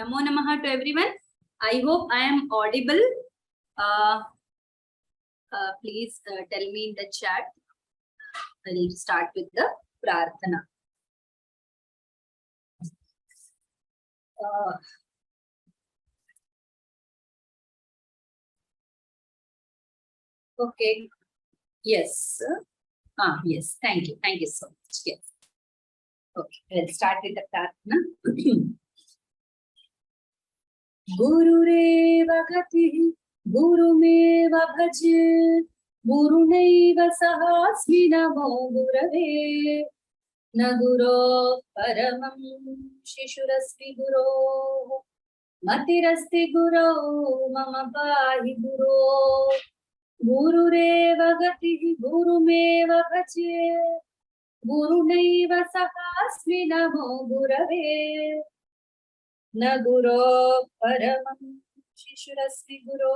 Namo Namaha to everyone. I hope I am audible. Please tell me in the chat. I will start with the prarthana. Okay. Yes. Yes. Thank you. Thank you so much. Yes. Okay. Let's start with the prarthana. Gurureva gatihi gurumeva bhaje gurunaiva sahasmi namo gurave na guro paramam shishurasmi guro matirasti guro mama pahi guro gurureva gatihi gurumeva bhaje gurunaiva sahasmi namo gurave na guro paramam shishurasti guro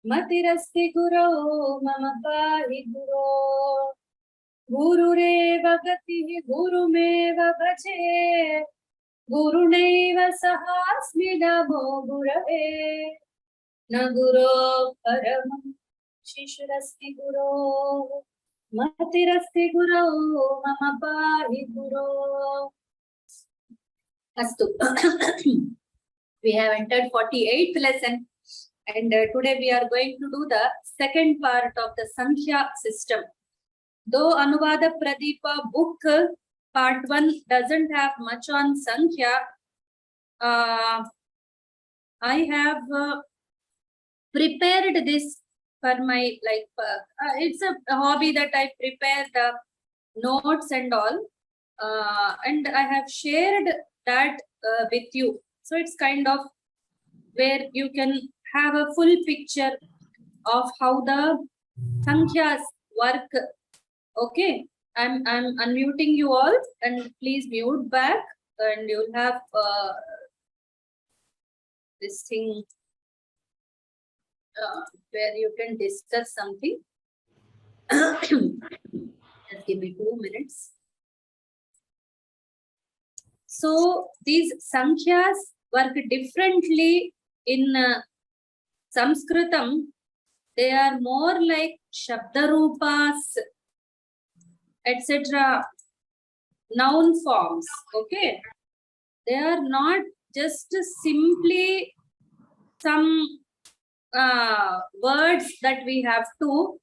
matirasti guro mama pahi guro gurureva gatihi gurumeva bhaje gurunaiva sahasmi namo gurave na guro paramam shishurasti guro matirasti guro mama pahi guro. Astu. We have entered 48th lesson, and today we are going to do the second part of the Sankhya system. Though Anuvada Pradeepa book part 1 doesn't have much on Sankhya, I have prepared this for my it's a hobby that I prepare the notes and all, and I have shared that with you. So it's kind of where you can have a full picture of how the Sankhyas work. Okay, I'm unmuting you all, and please mute back, and you'll have this thing where you can discuss something. Just give me 2 minutes. So these Sankhyas work differently in Sanskritam. They are more like Shabdarupas, etc. Noun forms. Okay. They are not just simply some words that we have to.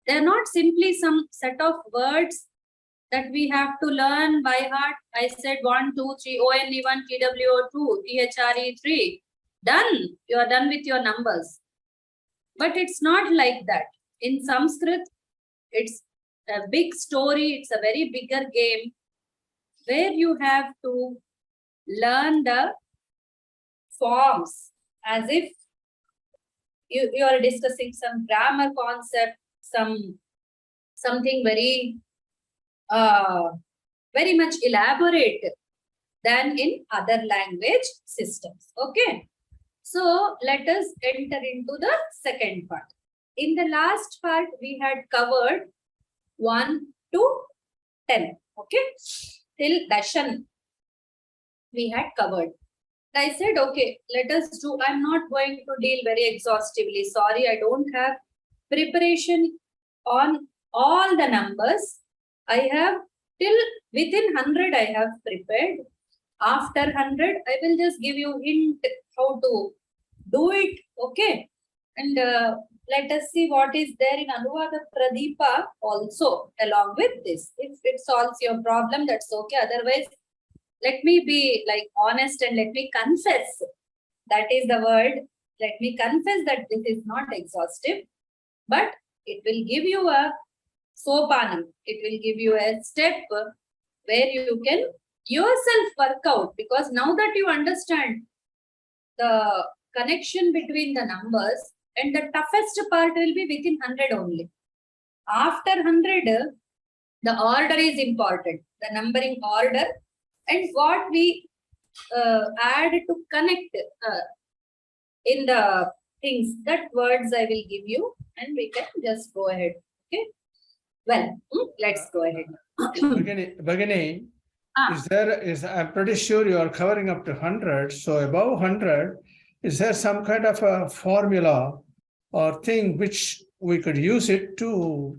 They are not simply some set of words that we have to learn by heart. I said 1, 2, 3, ONE1, TWO2, THRE3. Done. You are done with your numbers. But it's not like that. In Sanskrit, it's a big story. It's a very bigger game where you have to learn the forms as if you are discussing some grammar concept, something very much elaborate than in other language systems. Okay. So let us enter into the second part. In the last part, we had covered 1 to 10. Okay. Till Dashan, we had covered. I said, okay, let us do. I'm not going to deal very exhaustively. Sorry, I don't have preparation on all the numbers. I have till within 100 I have prepared. After 100, I will just give you hint how to do it. Okay. And let us see what is there in Anuvada Pradeepa also along with this. If it solves your problem, that's okay. Otherwise, let me be honest and let me confess. That is the word. Let me confess that this is not exhaustive, but it will give you a sopanam. It will give you a step where you can yourself work out, because now that you understand the connection between the numbers, and the toughest part will be within 100 only. After 100, the order is important, the numbering order, and what we add to connect in the things, that words I will give you, and we can just go ahead. Okay. Well, let's go ahead. Bhagini, I'm pretty sure you are covering up to 100. So above 100, is there some kind of a formula or thing which we could use it to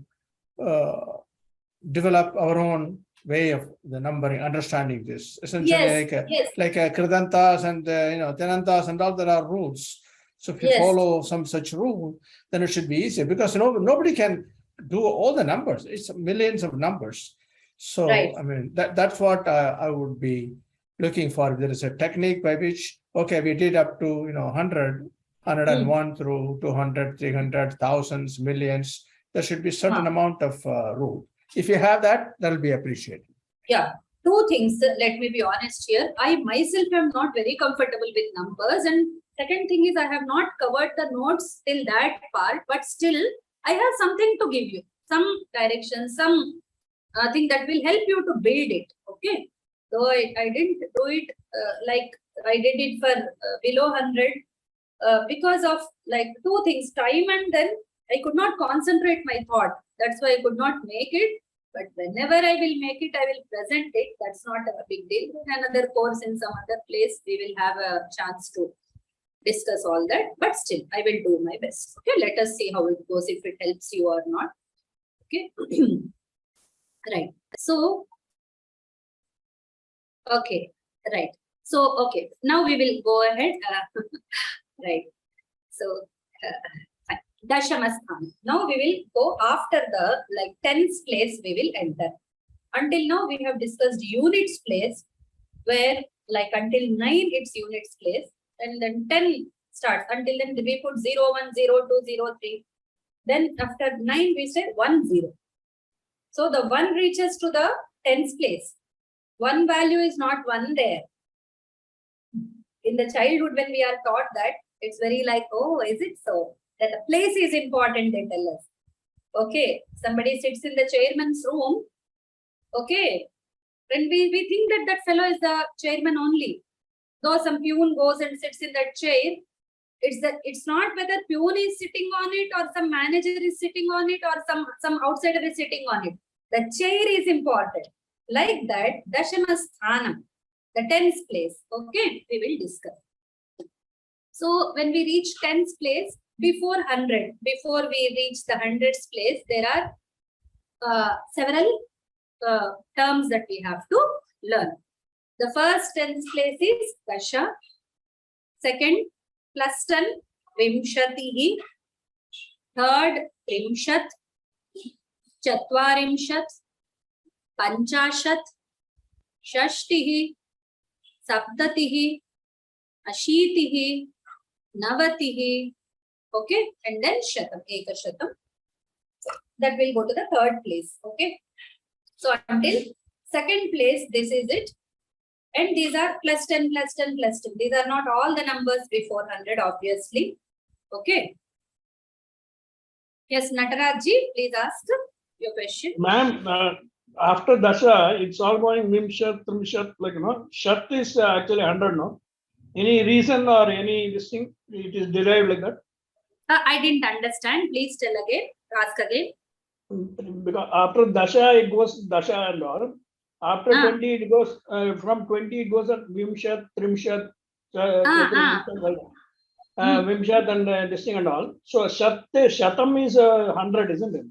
develop our own way of the numbering, understanding this? Essentially, like kridantas and tenantas and all, there are rules. So if you follow some such rule, then it should be easier, because nobody can do all the numbers. It's millions of numbers. So I mean that's what I would be looking for. There is a technique by which, okay, we did up to 100, 101 through 200, 300, thousands, millions. There should be certain amount of rule. If you have that, that will be appreciated. Yeah, two things. Let me be honest here. I myself am not very comfortable with numbers, and second thing is I have not covered the notes till that part, but still I have something to give you, some direction, some thing that will help you to build it. Okay, though I didn't do it like I did it for below 100 because of like two things, time, and then I could not concentrate my thought. That's why I could not make it. But whenever I will make it, I will present it. That's not a big deal. In another course in some other place, we will have a chance to discuss all that. But still, I will do my best. Okay, let us see how it goes, if it helps you or not. Okay. Right. So, okay. Right. So, okay. Now we will go ahead. Right. So, Dashamasthana. Now we will go after the tens place we will enter. Until now we have discussed units place, where until 9 it's units place, and then 10 starts. Until then we put 0, 1, 0, 2, 0, 3. Then after 9 we say 1, 0. So the 1 reaches to the tens place. 1 value is not 1 there. In the childhood when we are taught that, it's very oh, is it so? That the place is important, they tell us. Okay, somebody sits in the chairman's room. Okay, when we think that that fellow is the chairman only. Though some peon goes and sits in that chair, it's not whether peon is sitting on it or some manager is sitting on it or some outsider is sitting on it. The chair is important. Like that, Dashamasthana, the tens place. Okay, we will discuss. So when we reach tens place, before 100, before we reach the hundreds place, there are several terms that we have to learn. The first tens place is Dasha. Second, Plustan, Vimshatihi. Third, Trimshat, Chatvarimshat, Panchashat, Shashtihi, Saptatihi, Ashitihi, Navatihi. Okay, and then Shatam, Ekashatam. That will go to the third place. Okay, so until second place, this is it. And these are plus 10, plus 10, plus 10. These are not all the numbers before 100, obviously. Okay. Yes, Natarajji, please ask your question. Ma'am, after Dasha, it's all going Vimshat, Trimshat, Shat is actually 100, no? Any reason or any this thing, it is derived like that? I didn't understand. Please tell again. Ask again. Because after Dasha, it goes Dasha and all. After 20, it goes from 20, it goes at Vimshat, Trimshat, Vimshat, and this thing and all. So Shatam is 100, isn't it?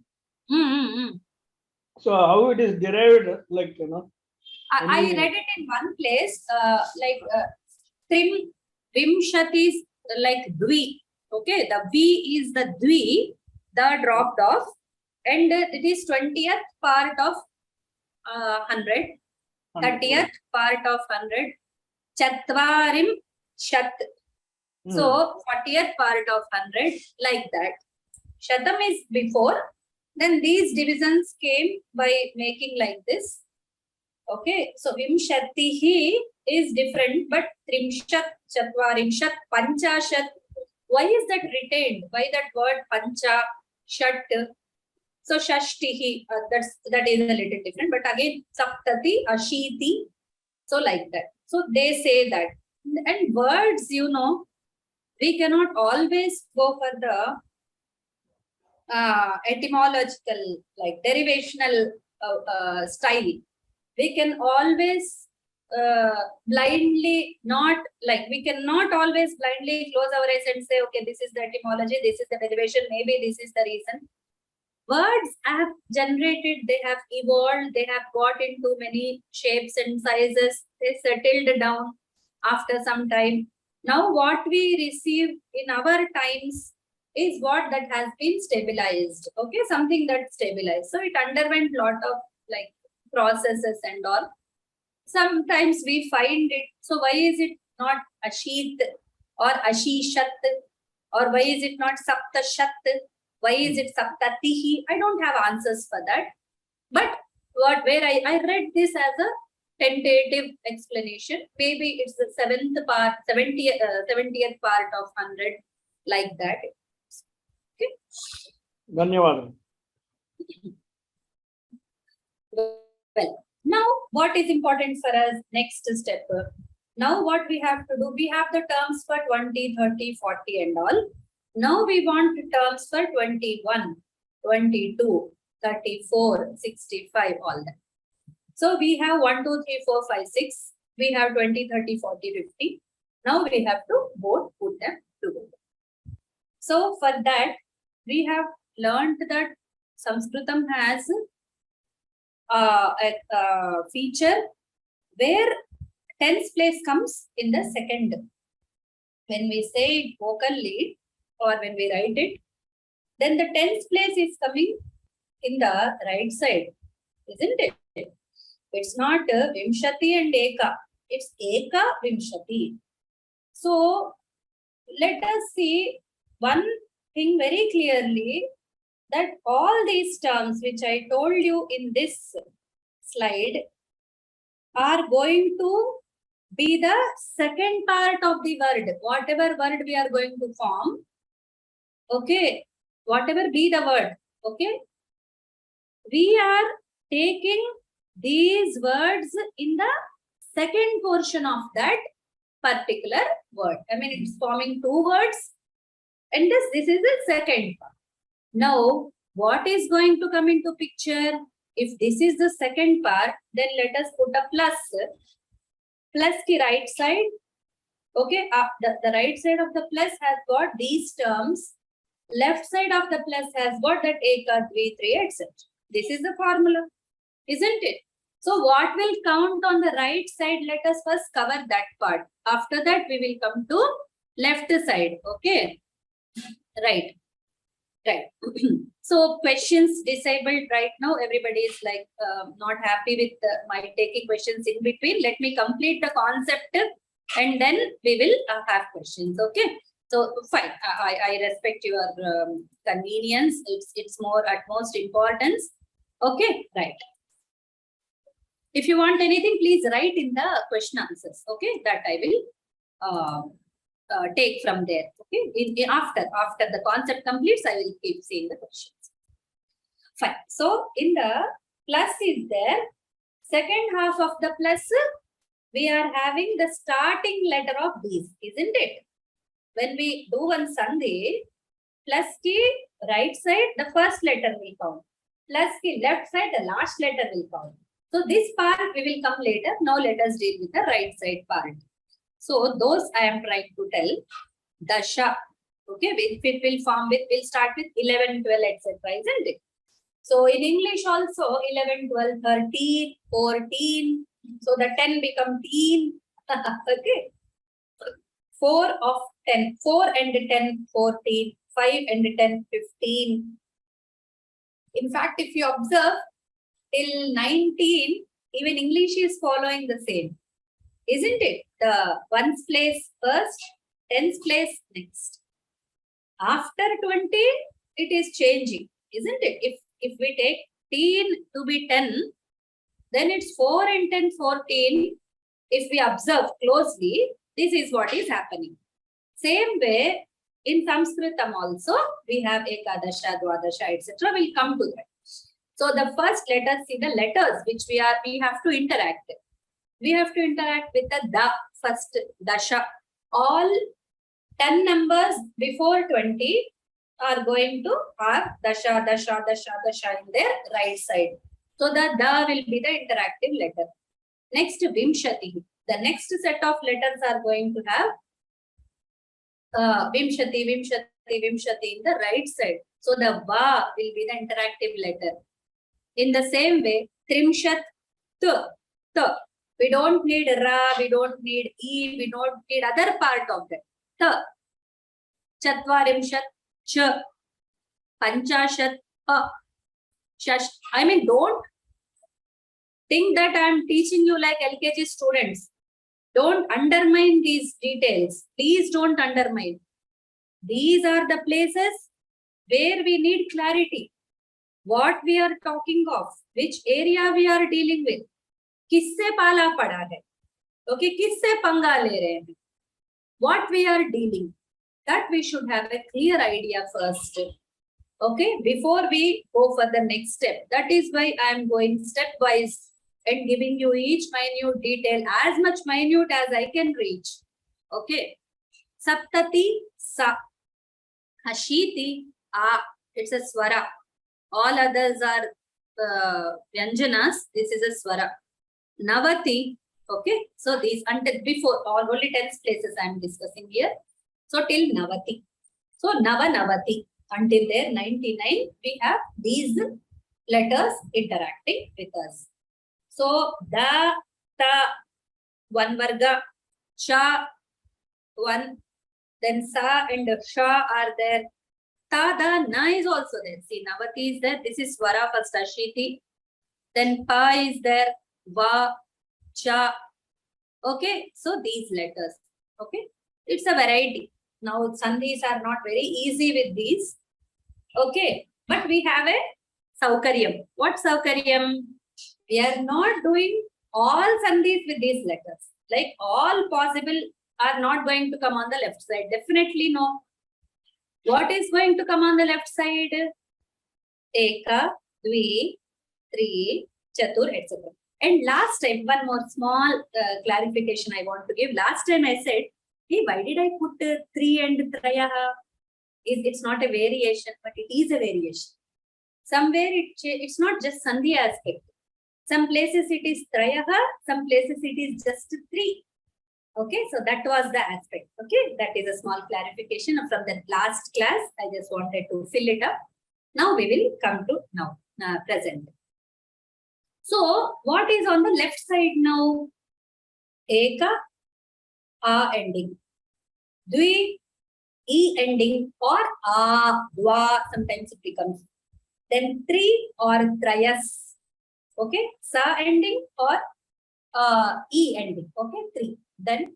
So how it is derived, I read it in one place, Trim, Vimshat is Dvi. Okay, the V is the Dvi, the dropped off, and it is 20th part of 100, 30th part of 100, Chatvarim Shat. So 40th part of 100, like that. Shatam is before, then these divisions came by making like this. Okay, so Vimshatihi is different, but Trimshat, Chatvarimshat, Panchashat. Why is that retained? Why that word Pancha, Shat? So Shashtihi, that is a little different. But again, Saptati, Ashiti. So like that. So they say that. And words, we cannot always go for the etymological, derivational style. we can always blindly not, like, we cannot always blindly close our eyes and say, okay, this is the etymology, this is the derivation, maybe this is the reason. Words have generated, they have evolved, they have got into many shapes and sizes, they settled down after some time. Now what we receive in our times is what that has been stabilized, okay, something that stabilized. So it underwent lot of like processes and all. Sometimes we find it, so why is it not Ashit or Ashishat, or why is it not Saptashat? Why is it Saptatihi? I don't have answers for that. But where I read this as a tentative explanation. Maybe it's the 70th part of 100, like that. Okay. Dhanyavad. Well, now what is important for us? Next step. Now what we have to do, we have the terms for 20, 30, 40 and all. Now we want terms for 21, 22, 34, 65, all that. So we have 1, 2, 3, 4, 5, 6. We have 20, 30, 40, 50. Now we have to both put them together. So for that, we have learned that Sanskritam has a feature where tens place comes in the second. When we say it vocally or when we write it, then the tens place is coming in the right side, isn't it? It's not Vimshati and Eka. It's Eka Vimshati. So let us see one thing very clearly, that all these terms which I told you in this slide are going to be the second part of the word. Whatever word we are going to form, okay, whatever be the word, okay, we are taking these words in the second portion of that particular word. I mean, it's forming two words, and this is the second part. Now, what is going to come into picture? If this is the second part, then let us put a plus. Plus ki right side. Okay, the right side of the plus has got these terms. Left side of the plus has got that eka, dvi, tri, etc. This is the formula, isn't it? So what will count on the right side? Let us first cover that part. After that, we will come to left side. Okay, right. Right. So questions disabled right now. Everybody is like not happy with my taking questions in between. Let me complete the concept and then we will have questions. Okay. So fine. I respect your convenience. It's more at most importance. Okay. Right. If you want anything, please write in the question answers. Okay. That I will take from there. Okay, after the concept completes, I will keep seeing the questions. Fine. So in the plus is there. Second half of the plus, we are having the starting letter of these, isn't it? When we do one sandhi, plus ki right side, the first letter will count. Plus ki left side, the last letter will count. So this part we will come later. Now let us deal with the right side part. So those I am trying to tell. Dasha, okay, it will form with, we'll start with 11, 12, etc. Isn't it? So in English also 11, 12, 13, 14. So the 10 become teen. Okay. 4 of 10, 4 and 10, 14, 5 and 10, 15. In fact, if you observe till 19, even English is following the same. Isn't it? The ones place first, tens place next. After 20, it is changing, isn't it? If we take teen to be 10, then it's 4 and 10, 14. If we observe closely, this is what is happening. Same way, in Sanskritam also, we have Ekadasha, Dwadasha, etc. We'll come to that. So the first, let us see the letters which we have to interact with. We have to interact with the da, first dasha. All 10 numbers before 20 are going to have dasha, dasha, dasha, dasha in their right side. So the da will be the interactive letter. Next, vimshati. The next set of letters are going to have vimshati, vimshati, vimshati in the right side. So the va will be the interactive letter. In the same way, trimshat, t. We don't need ra, we don't need e, we don't need other part of that. T. Chatvarimshat, ch. Panchashat, pa. Shash. I mean, don't think that I am teaching you like LKG students. Don't undermine these details. Please don't undermine. These are the places where we need clarity. What we are talking of, which area we are dealing with. Kisse pala pada hai. Okay, kisse panga le rahe hain. What we are dealing. That we should have a clear idea first. Okay, before we go for the next step. That is why I am going stepwise and giving you each minute detail, as much minute as I can reach. Okay. Saptati, sa. Ashiti, a. It's a swara. All others are vyanjanas. This is a swara. Navati. Okay. So these until before only 10 places I am discussing here. So till Navati. So Navati. Until there 99 we have these letters interacting with us. So da, ta, one varga, cha, one, then sa and sha are there. Ta, da, na is also there. See, Navati is there. This is swara first, ashiti. Then pa is there, va, cha. Okay, so these letters. Okay, it's a variety. Now, sandhis are not very easy with these. Okay, but we have a saukaryam. What saukaryam? We are not doing all sandhis with these letters. Like all possible are not going to come on the left side. Definitely no. What is going to come on the left side? Eka, dvi, tri, chatur, etc. And last time, one more small clarification I want to give. Last time I said, hey, why did I put 3 and trayaha? It's not a variation, but it is a variation. Somewhere it's not just sandhi aspect. Some places it is trayaha, some places it is just 3. Okay, so that was the aspect. Okay, that is a small clarification from the last class. I just wanted to fill it up. Now we will come to now, present. So what is on the left side now? Eka, a ending. Dvi, e ending, or a, dva, sometimes it becomes. Then 3 or trayas. Okay, sa ending or e ending. Okay, 3. Then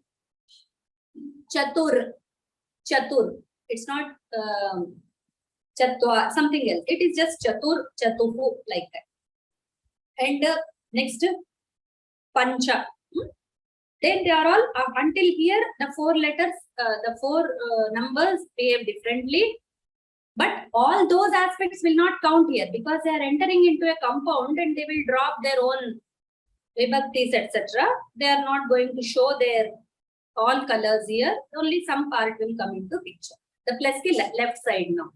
chatur. It's not chatwa, something else. It is just chatur, chatuhu, like that. And next, pancha. Then they are all until here. The 4 letters, the 4 numbers behave differently. But all those aspects will not count here because they are entering into a compound and they will drop their own vibhaktis, etc. They are not going to show their all colors here. Only some part will come into picture. The plus ki left side now.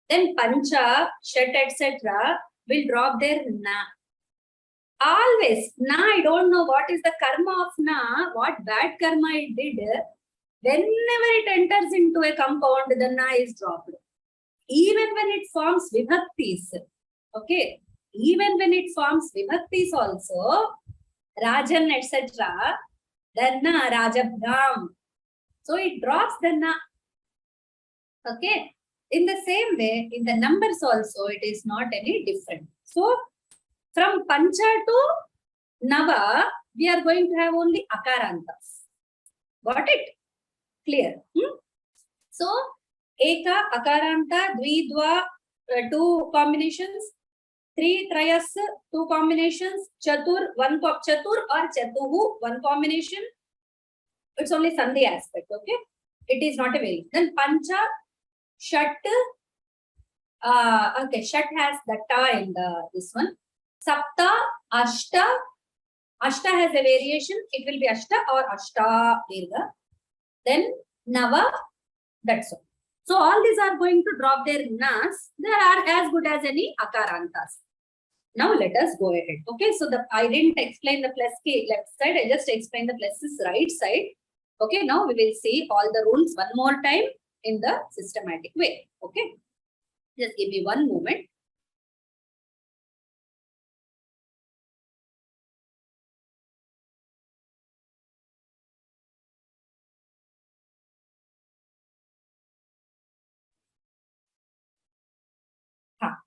Then pancha, shat, etc. will drop their na. Always na. I don't know what is the karma of na. What bad karma it did. Whenever it enters into a compound, the na is dropped. Even when it forms vibhaktis. Okay. Even when it forms vibhaktis also, Rajan, etc., then na, Rajabham. So it drops the na. Okay. In the same way, in the numbers also, it is not any different. So, from Pancha to Nava, we are going to have only Akarantas. Got it? Clear? So, Eka, Akaranta, Dvi, Dva, 2 combinations. 3 trayas, 2 combinations. Chatur, 1 chatur or chatuhu, 1 combination. It's only sandhi aspect, okay? It is not a variation. Then pancha, shat. Okay, shat has the ta in this one. Sapta, ashta. Ashta has a variation. It will be ashta or ashta dirgha. Then nava, that's all. So all these are going to drop their nas. They are as good as any akarantas. Now let us go ahead. Okay, so I didn't explain the plus k left side. I just explained the pluses right side. Okay, now we will see all the rules one more time in the systematic way. Okay, just give me one moment.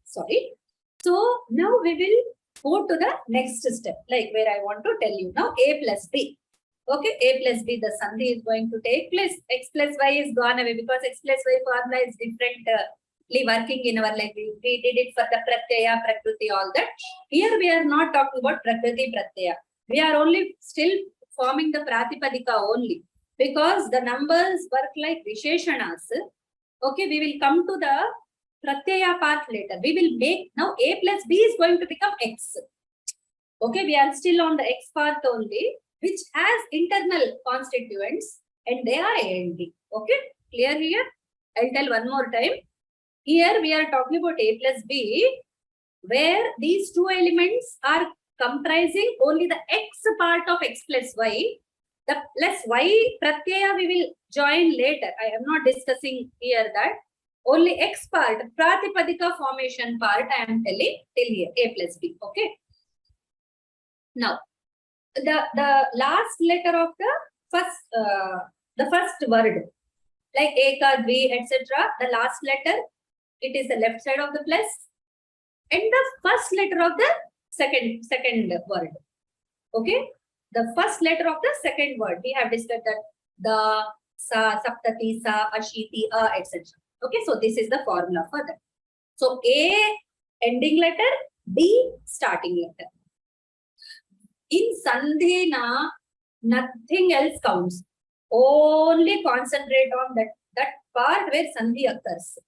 Sorry. So now we will go to the next step, like where I want to tell you now a plus b. Okay, a plus b, the sandhi is going to take place. X plus y is gone away because x plus y formula is differently working in our life. We did it for the pratyaya, prakriti, all that. Here we are not talking about prakriti, pratyaya. We are only still forming the pratipadika only because the numbers work like visheshanas. Okay, we will come to the pratyaya part later. We will make now a plus b is going to become x. Okay, we are still on the x part only, which has internal constituents and they are a and b. Okay, clear here? I'll tell one more time. Here we are talking about a plus b, where these two elements are comprising only the x part of x plus y. The plus y pratyaya we will join later. I am not discussing here that. Only x part, pratipadika formation part, I am telling till here, a plus b. Okay. Now, the last letter of the first word, like eka, dvi, etc. The last letter, it is the left side of the plus, and the first letter of the second word. Okay. The first letter of the second word. We have discussed that the sa, saptati, sa, ashiti, etc. Okay, so this is the formula for that. So A ending letter, B starting letter. In sandhina, nothing else counts. Only concentrate on that part where sandhi occurs.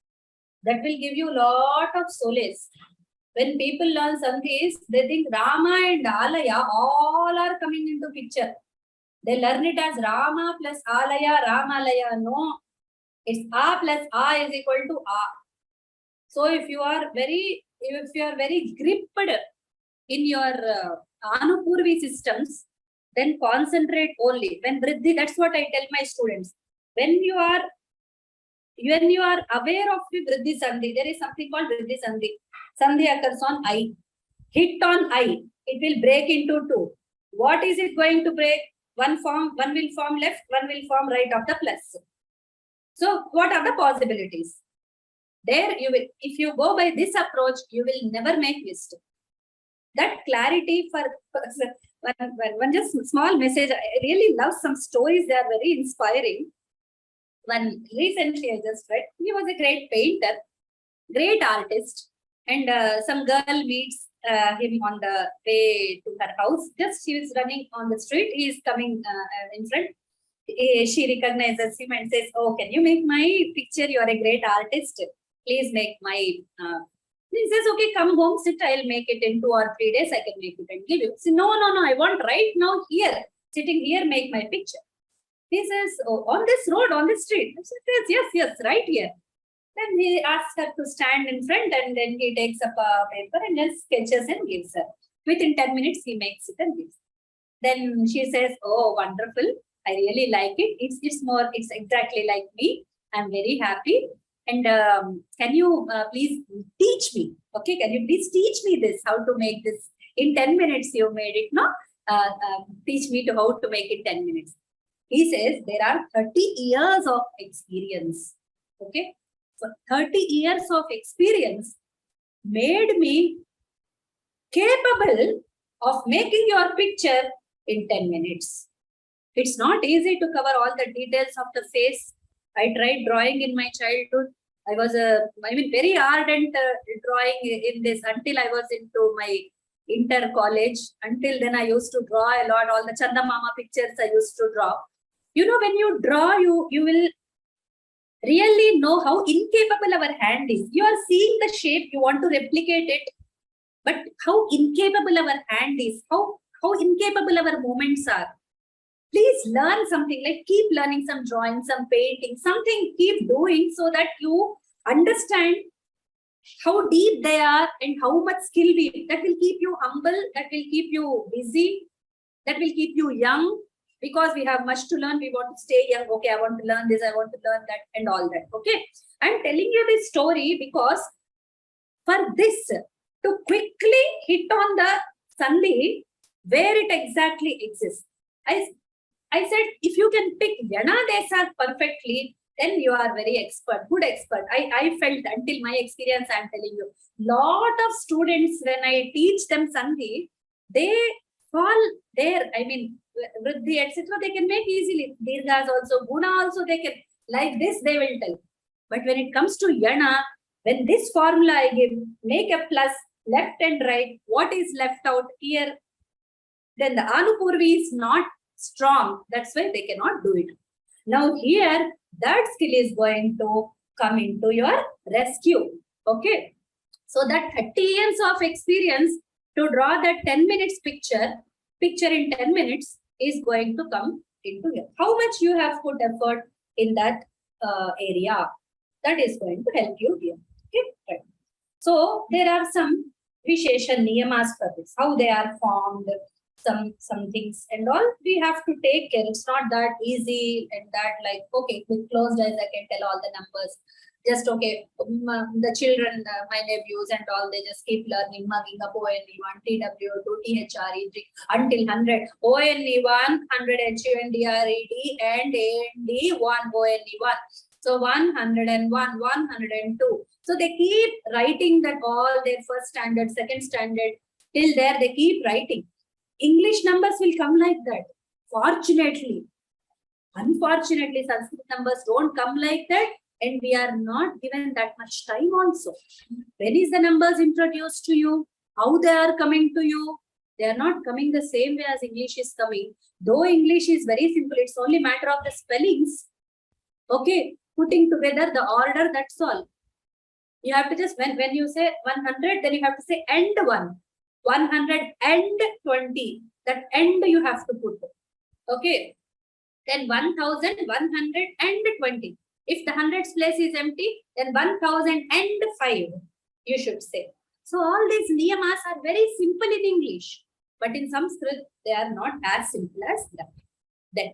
That will give you a lot of solace. When people learn sandhis, they think Rama and Alaya all are coming into picture. They learn it as Rama plus Alaya, Ramalaya. No. It's A plus A is equal to A. So if you are very gripped in your Anupurvi systems, then concentrate only. When Vriddhi, that's what I tell my students. When you are aware of the Vriddhi Sandhi, there is something called Vriddhi Sandhi. Sandhi occurs on I. Hit on I. It will break into two. What is it going to break? One will form left, one will form right of the plus. So what are the possibilities? There you will, if you go by this approach, you will never make mistake. That clarity for one just small message. I really love some stories. They are very inspiring. One recently I just read. He was a great painter, great artist, and some girl meets him on the way to her house. Just she was running on the street. He is coming in front. She recognizes him and says, "Oh, can you make my picture? You are a great artist. Please make my." He says, "Okay, come home, sit. I'll make it in 2 or 3 days. I can make it and give you." Say, "No. I want right now here, sitting here, make my picture." He says, "Oh, on this road, on this street." She says, "Yes, right here." Then he asks her to stand in front, and then he takes up a paper and just sketches and gives her. Within 10 minutes, he makes it and gives. Then she says, "Oh, wonderful. I really like it. It's exactly like me. I'm very happy. And can you please teach me? Okay, can you please teach me this, how to make this? In 10 minutes, you made it, no? Teach me how to make it 10 minutes. He says there are 30 years of experience. Okay, so 30 years of experience made me capable of making your picture in 10 minutes. It's not easy to cover all the details of the face. I tried drawing in my childhood. I was very ardent drawing in this until I was into my inter college. Until then, I used to draw a lot. All the Chanda Mama pictures I used to draw. You know, when you draw, you will really know how incapable our hand is. You are seeing the shape, you want to replicate it, but how incapable our hand is, how incapable our movements are. Please learn something, like keep learning some drawing, some painting, something, keep doing so that you understand how deep they are and how much skill that will keep you humble, that will keep you busy, that will keep you young, because we have much to learn. We want to stay young. Okay, I want to learn this, I want to learn that, and all that. Okay, I'm telling you this story because for this to quickly hit on the sandhi where it exactly exists. I said, if you can pick Yana Desa perfectly, then you are very expert, good expert. I felt, until my experience, I'm telling you, lot of students, when I teach them sandhi, they fall there. I mean, Vriddhi, etc., they can make easily. Dirghas also, Guna also, they can, like this, they will tell. But when it comes to Yana, when this formula I give, make a plus, left and right, what is left out here, then the Anupurvi is not strong. That's why they cannot do it. Now here, that skill is going to come into your rescue. Okay. So that 30 years of experience to draw that 10 minutes picture in 10 minutes is going to come into here. How much you have put effort in that area, that is going to help you here. Okay. Right. So there are some Vishesha Niyamas for this, how they are formed, some things and all we have to take care. It's not that easy and that like, okay, with closed eyes I can tell all the numbers. Just okay, the children, my nephews and all, they just keep learning, mugging up ONE1, TW2, THREG until 100. ONE1, 100 HUNDRED and AND1 ONE1. So 101, 102. So they keep writing that all their first standard, second standard, till there they keep writing. English numbers will come like that. Fortunately, unfortunately, Sanskrit numbers don't come like that, and we are not given that much time also. When is the numbers introduced to you? How they are coming to you? They are not coming the same way as English is coming. Though English is very simple, it's only matter of the spellings. Okay, putting together the order, that's all. You have to just, when you say 100, then you have to say end 1. 120, that end you have to put. Okay. Then 1120. If the hundreds place is empty, then 1005 you should say. So all these niyamas are very simple in English, but in Sanskrit they are not as simple as that. Then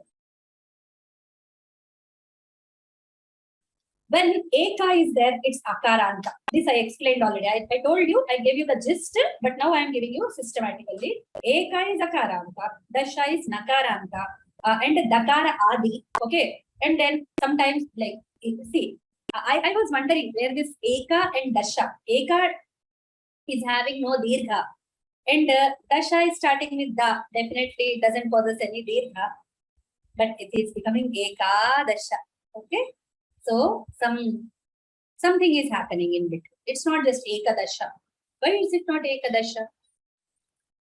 when eka is there, it's akaranta. This I explained already. I told you, I gave you the gist, but now I am giving you systematically. Eka is akaranta, dasha is nakaranta, and dakara adi. Okay. And then sometimes, like, see, I was wondering where this eka and dasha. Eka is having no dirgha, and dasha is starting with da. Definitely it doesn't possess any dirgha, but it is becoming eka dasha. Okay. So something is happening in between. It's not just ekadasha. Why is it not ekadasha?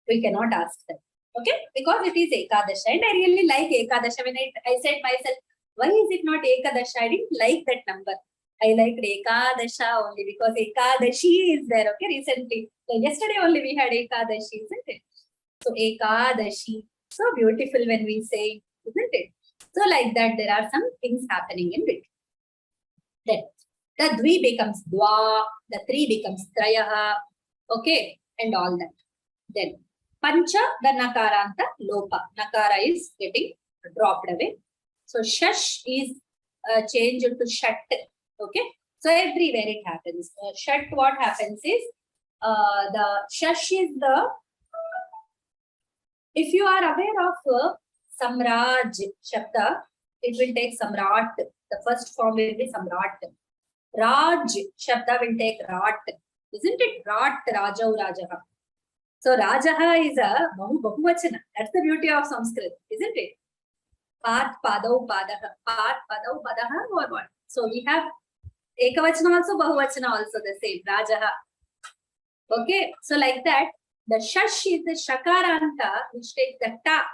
We cannot ask them. Okay, because it is ekadasha, and I really like ekadasha. When I said myself, why is it not ekadasha? I didn't like that number. I liked ekadasha only because ekadashi is there. Okay, recently. So yesterday only we had ekadashi, isn't it? So ekadashi, so beautiful when we say, isn't it? So like that, there are some things happening in between. Then the dvi becomes dwa, the three becomes trayaha, okay, and all that. Then pancha, the nakaranta lopa. Nakara is getting dropped away. So shash is changed to shat. Okay, so everywhere it happens. Shat, what happens is the shash is the. If you are aware of Samraj Shabda, it will take Samrat. The first form will be Samrat. Raj Shabda will take Rat. Isn't it? Rat, Rajau, Rajaha. So Rajaha is a Bahuvachana. That's the beauty of Sanskrit, isn't it? Path, Padau, Padaha. Path, Padau, Padaha, or what? So we have Ekavachana also, Bahuvachana also the same. Rajaha. Okay. So like that, the Shash is the Shakaranta, which takes the Ta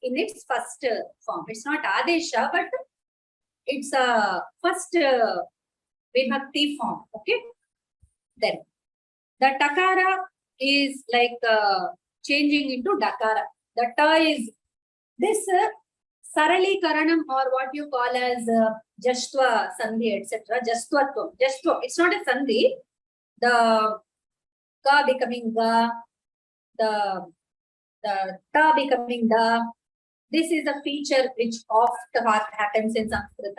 in its first form. It's not Adesha, but it's a first Vibhakti form. Okay. Then the Takara is like changing into Dakara. The Ta is this Sarali Karanam, or what you call as Jashtva Sandhi, etc. Jashtva. It's not a Sandhi. the ka becoming ga, the ta becoming da. This is a feature which often happens in Sanskrit.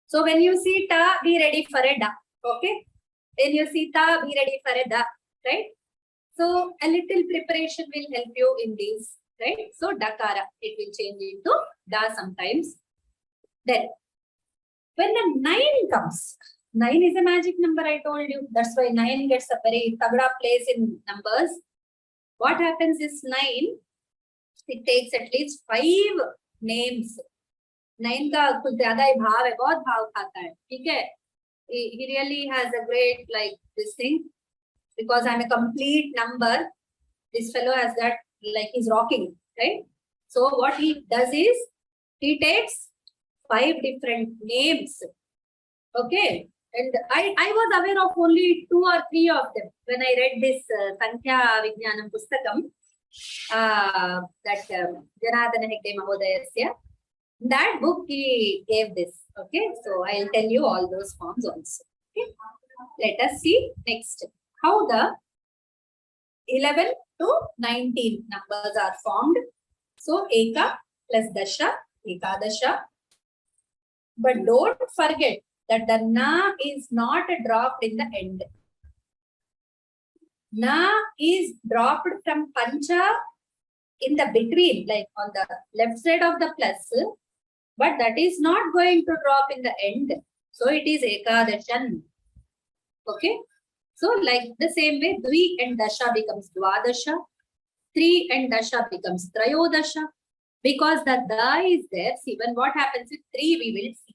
So when you see ta, be ready for a da. Okay. When you see ta, be ready for a da. Right. So a little preparation will help you in these. Right. So dakara, it will change into da sometimes. Then when the 9 comes, 9 is a magic number, I told you. That's why 9 gets a very tagda place in numbers. What happens is 9, it takes at least 5 names. 9 का कुछ ज्यादा ही भाव है, बहुत भाव खाता है, ठीक है? He really has a great like this thing, because I'm a complete number. This fellow has that, like he's rocking, right? So what he does is he takes 5 different names. Okay, and I was aware of only 2 or 3 of them when I read this Sankhya Vijnanam Pustakam, that Janardana Hegde Mahodayasya. That book he gave this. Okay, so I'll tell you all those forms also. Okay, let us see next how the 11 to 19 numbers are formed. So Eka plus Dasha, Ekadasha. But don't forget that the na is not dropped in the end. Na is dropped from pancha in the between, like on the left side of the plus, but that is not going to drop in the end. So it is ekadashan. Okay. So like the same way, dvi and dasha becomes dvadasha, 3 and dasha becomes trayodasha. Because the da is there, see when what happens with 3 we will see.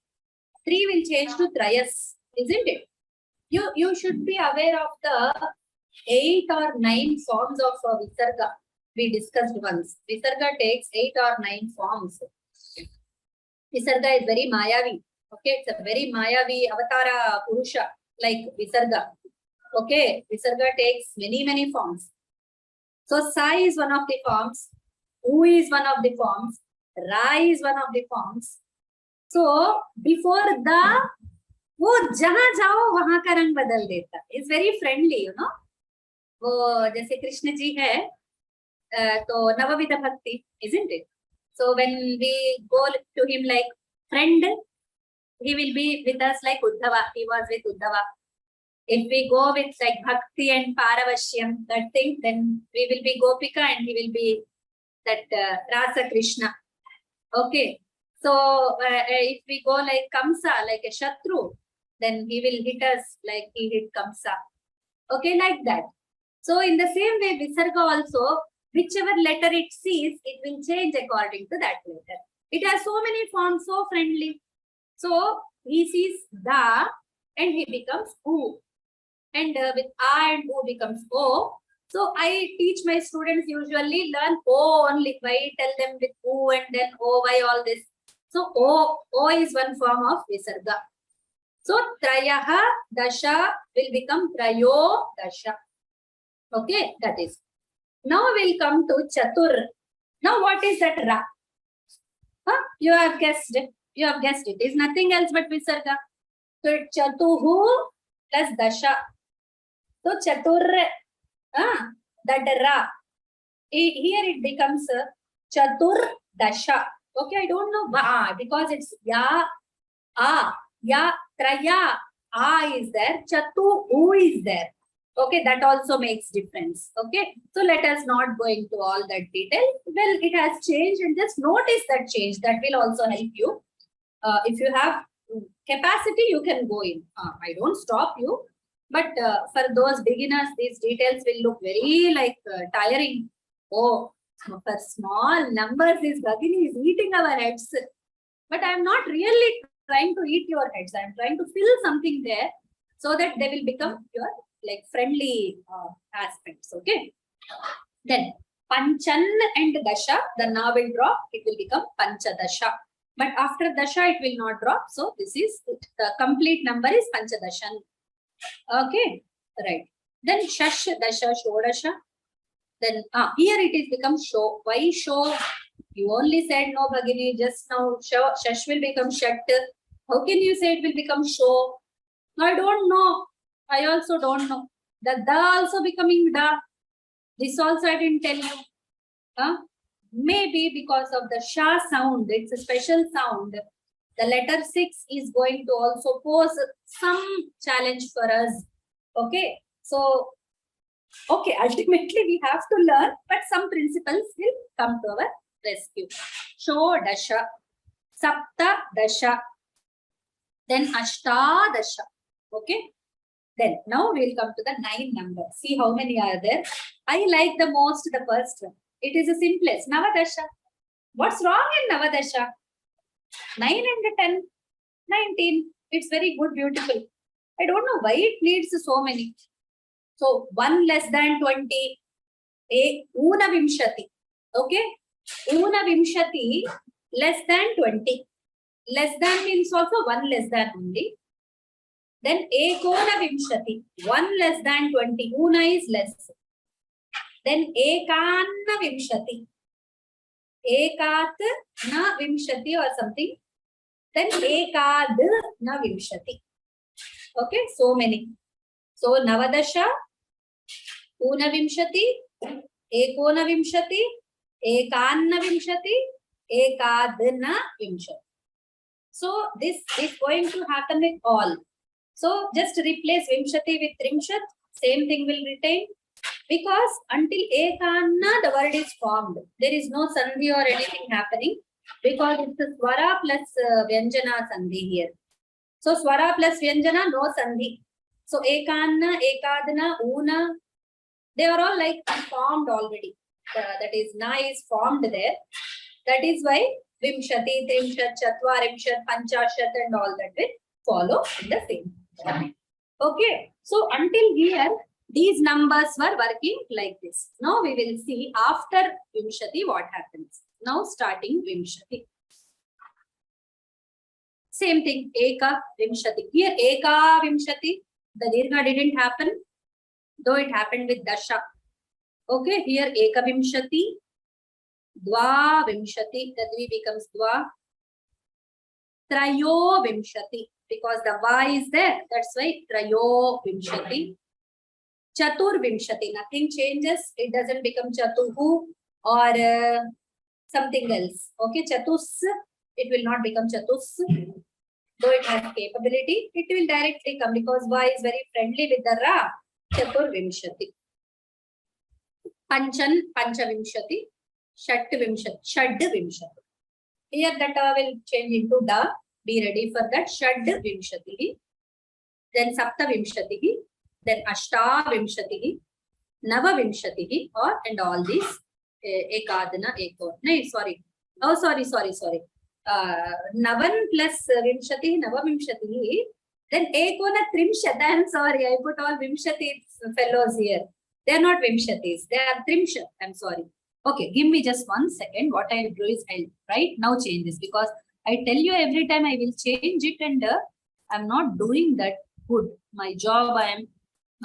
3 will change to trayas, isn't it? You should be aware of the 8 or 9 forms of visarga. We discussed once. Visarga takes 8 or 9 forms. Visarga is very mayavi. Okay, it's a very mayavi avatara purusha like visarga. Okay, visarga takes many forms. So sa is one of the forms, u is one of the forms, ra is one of the forms. So before the, वो जहां जाओ वहां का रंग बदल देता है. It's very friendly, you know. वो जैसे कृष्ण जी है, तो नवविध भक्ति, isn't it? So when we go to him like friend, he will be with us like Uddhava. He was with Uddhava. If we go with like bhakti and paravashyam, that thing, then we will be Gopika and he will be that Rasa Krishna. Okay. So if we go like Kamsa, like a Shatru, then he will hit us like he hit Kamsa. Okay, like that. So in the same way, Visarga also, whichever letter it sees, it will change according to that letter. It has so many forms, so friendly. So he sees Da and he becomes U. And with A and U becomes O. So I teach my students usually learn O only. Why tell them with U and then O, why all this? So O is one form of Visarga. So Trayaha Dasha will become Trayo Dasha. Okay, that is. Now we'll come to Chatur. Now what is that Ra? Huh? You have guessed it. You have guessed it. It's nothing else but Visarga. So Chatuhu plus Dasha. So Chatur, that Ra. Here it becomes Chatur Dasha. Okay, I don't know why, because it's Ya, A, Ya, Traya, A is there, Chatu, U is there. Okay, that also makes difference. Okay, so let us not go into all that detail. Well, it has changed and just notice that change. That will also help you. If you have capacity, you can go in. I don't stop you. But for those beginners, these details will look very like tiring. Oh, for small numbers, this Bhagini is eating our heads. But I am not really trying to eat your heads. I am trying to fill something there so that they will become your like friendly aspects. Okay. Then Panchan and Dasha, the na will drop. It will become Panchadasha. But after Dasha, it will not drop. So this is the complete number is Panchadashan. Okay. Right. Then Shash, Dasha, Shodasha. Then here it is become Sho. Why Sho? You only said no, Bhagini. Just now Shash will become Shat. How can you say it will become Sho? I don't know. I also don't know. The da also becoming da. This also I didn't tell you. Maybe because of the sha sound, it's a special sound. The letter 6 is going to also pose some challenge for us. Okay. So, okay, ultimately we have to learn, but some principles will come to our rescue. Shodasha, Sapta Dasha, then Ashta Dasha. Okay. Then now we'll come to the 9 number. See how many are there. I like the most the first one. It is the simplest. Navadasha. What's wrong in Navadasha? 9 and 10, 19. It's very good, beautiful. I don't know why it needs so many. So 1 less than 20. Una Vimshati. Okay. Una Vimshati less than 20. Less than means also 1 less than only. Then Ekona Vimshati. 1 less than 20. Una is less. Then Ekanna Vimshati. Ekat na Vimshati or something. Then Ekad na Vimshati. Okay, so many. So Navadasha, Una Vimshati, Ekona Vimshati, Ekanna Vimshati, Ekadna Vimshati. So this is going to happen with all. So just replace Vimshati with Trimshat, same thing will retain. Because until Ekanna, the word is formed. There is no Sandhi or anything happening. Because it's a Swara plus Vyanjana Sandhi here. So Swara plus Vyanjana, no Sandhi. So Ekanna, Ekadna, Una, they are all like formed already. That is, Na is formed there. That is why Vimshati, Trimshat, Chatvarimshat, Panchashat and all that will follow in the same time. Okay. So until here, these numbers were working like this. Now we will see after Vimshati what happens. Now starting Vimshati. Same thing, Eka Vimshati. Here Eka Vimshati, the Dirgha didn't happen, though it happened with Dasha. Okay, here Eka Vimshati, Dva Vimshati, the Dvi becomes Dva. Trayo Vimshati, because the Va is there, that's why Trayo Vimshati. Chatur Vimshati, nothing changes, it doesn't become Chatuhu or something else. Okay, Chatus, it will not become Chatus. Though it has capability, it will directly come because Va is very friendly with the Ra. Chatur Vimshati. Panchan, Pancha Vimshati. Shat Vimshati. Shad Vimshati. Here that will change into Da. Be ready for that. Shad Vimshati. Then Sapta Vimshati. Then Ashta Vimshati. Nava Vimshati. Or and all these. Ekadana, Eko. No, sorry. Oh, sorry. Navan plus Vimshati, Nava Vimshati. Then Ekona Trimshat. I'm sorry, I put all Vimshati fellows here. They are not Vimshatis, they are Trimshat. I'm sorry. Okay, give me just 1 second. What I will do is I'll write now changes because I tell you every time I will change it and I'm not doing that good. My job I am.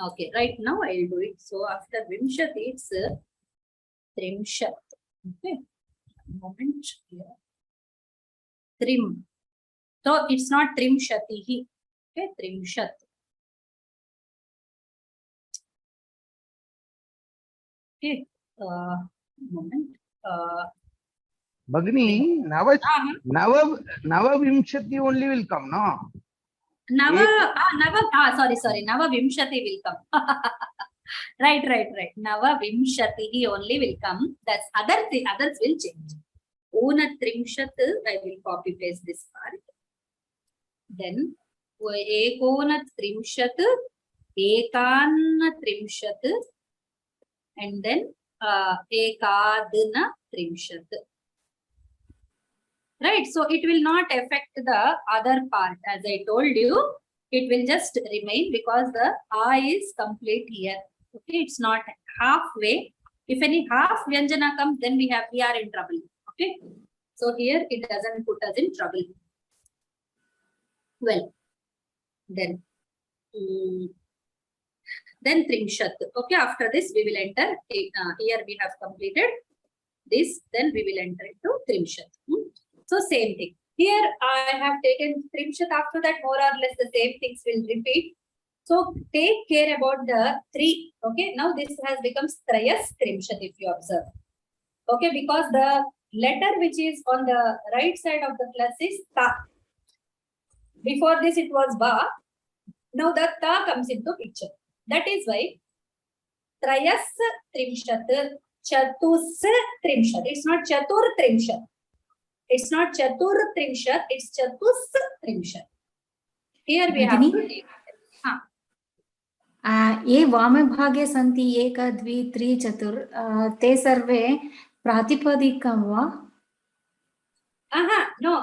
Okay, right now I will do it. So after Vimshati, it's Trimshat. Okay, moment here. Trim. So it's not Trimshatihi. Okay, Trimshat. Okay, moment. Bagni, Nava Vimshati only will come, no? Sorry. Nava Vimshati will come. Right. Nava Vimshati only will come. That's others will change. Una Trimshat, I will copy paste this part. Then Ekona Trimshat, Ekanna Trimshat, and then Ekadna Trimshat. Right, so it will not affect the other part. As I told you, it will just remain because the A is complete here. Okay, it's not halfway. If any half Vyanjana comes, then we are in trouble. Okay, so here it doesn't put us in trouble. Well, then Trimshat. Okay, after this we will enter. Here we have completed this. Then we will enter into Trimshat. So same thing. Here I have taken Trimshat. After that, more or less the same things will repeat. So take care about the 3. Okay, now this has become Trayas-Trimshat if you observe. Okay, because the letter which is on the right side of the plus is Ta. Before this it was Va. Now the Ta comes into picture. That is why Trayas-Trimshat, Chatus-Trimshat. It's not Chatur-Trimshat. It's not Chatur-Trimshat, it's Chatus-Trimshat. Here we have to take. ये वामभागे सन्ति 1 2 3 4 ते सर्वे प्रातिपदिकं वा? No.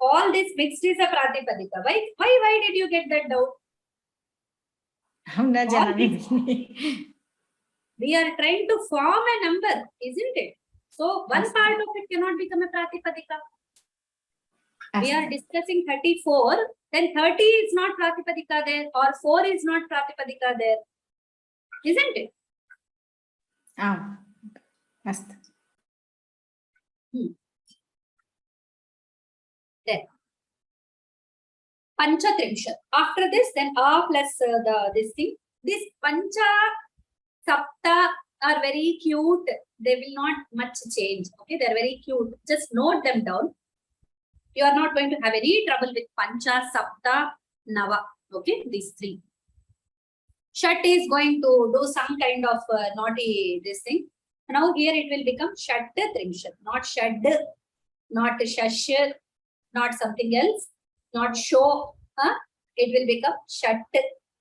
All this mixed is a pratipadika. Why did you get that doubt? We are trying to form a number, isn't it? So one part of it cannot become a pratipadika. We are discussing 34, then 30 is not pratipadika there, or 4 is not pratipadika there, isn't it? Then Pancha Trimshat. After this, then A plus this thing. This Pancha Sapta are very cute. They will not much change. Okay, they are very cute. Just note them down. You are not going to have any trouble with Pancha, Sapta, Nava. Okay, these 3. Shat is going to do some kind of naughty this thing. Now here it will become Shat Trimshat, not Shad, not Shash, not something else, not Sho. It will become Shat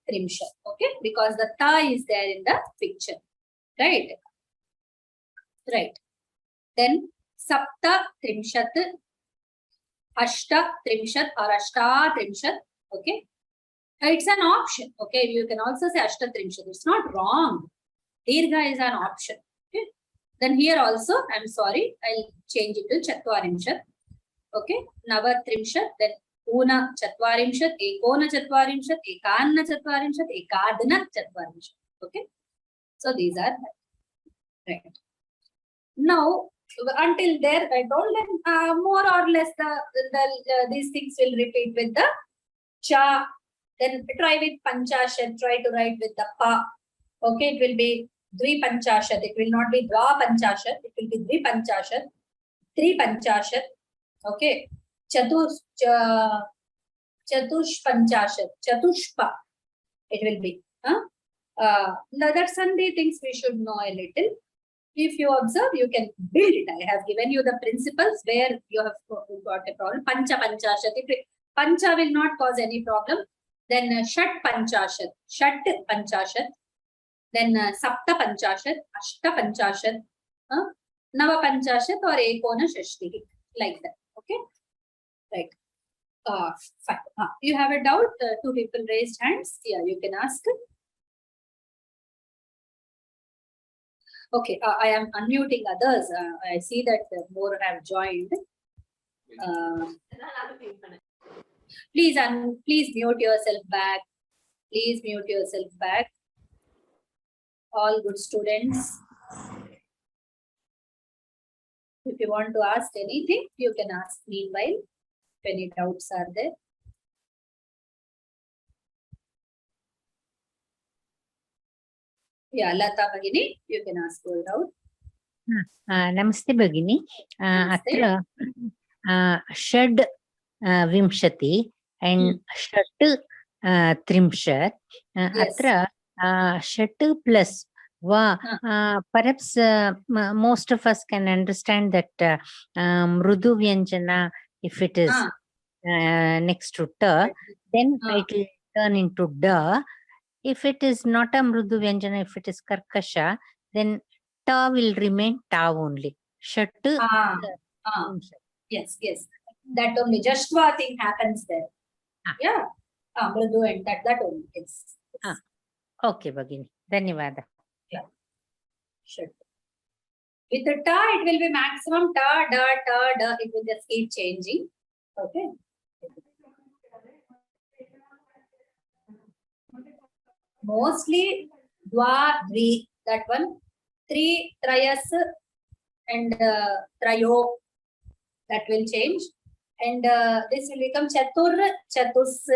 Trimshat. Okay, because the Ta is there in the picture. Right. Right. Then Sapta Trimshat, Ashta Trimshat or Ashta Trimshat. Okay. It's an option. Okay. You can also say Ashta Trimshat. It's not wrong. Dirgha is an option. Okay. Then here also, I'm sorry, I'll change it to Chatvarimshat. Okay. Nava Trimshat. Then Una Chatvarimshat, Ekona Chatvarimshat, Ekanna Chatvarimshat, Ekadana Chatvarimshat. Okay. So these are right. Now, until there, I told them more or less these things will repeat with the Cha. Then try with Panchashat, try to write with the Pa. Okay, it will be Dvi Panchashat. It will not be Dva Panchashat. It will be Dvi Panchashat, Tri Panchashat. Okay, Chatush Panchashat, Chatushpa. It will be. Now that Sunday things we should know a little. If you observe, you can build it. I have given you the principles where you have got a problem. Pancha Panchashat. Pancha will not cause any problem. Then Shat Panchashat. Shat Panchashat. Then Sapta Panchashat. Ashta Panchashat. Nava Panchashat or Ekona Shashti. Like that. Okay. Right. Fine. You have a doubt? 2 people raised hands. Yeah, you can ask. Okay, I am unmuting others. I see that more have joined. Please mute yourself back. Please mute yourself back. All good students. If you want to ask anything, you can ask meanwhile. If any doubts are there. Yeah, Lata Bhagini, you can ask your doubt. Namaste Bhagini. Atra Shad Vimshati and Shat Trimshat. Atra Shat plus Va. Perhaps most of us can understand that Mrudu Vyanjana, if it is next to Ta, then it will turn into Da. If it is not a Mrudu Vyanjana, if it is Karkasha, then Ta will remain Ta only. Shat. Yes. That only. Jashtva thing happens there. Yeah. Mrudu and that only. Yes. Okay, Bhagini. Dhanyavada. Yeah. Sure. With the Ta, it will be maximum Ta, Da, Ta, Da. It will just keep changing. Okay. Mostly Dwa, Dvi, that one. 3, Trayas, and Trayo, that will change. And this will become Chatur, Chatus.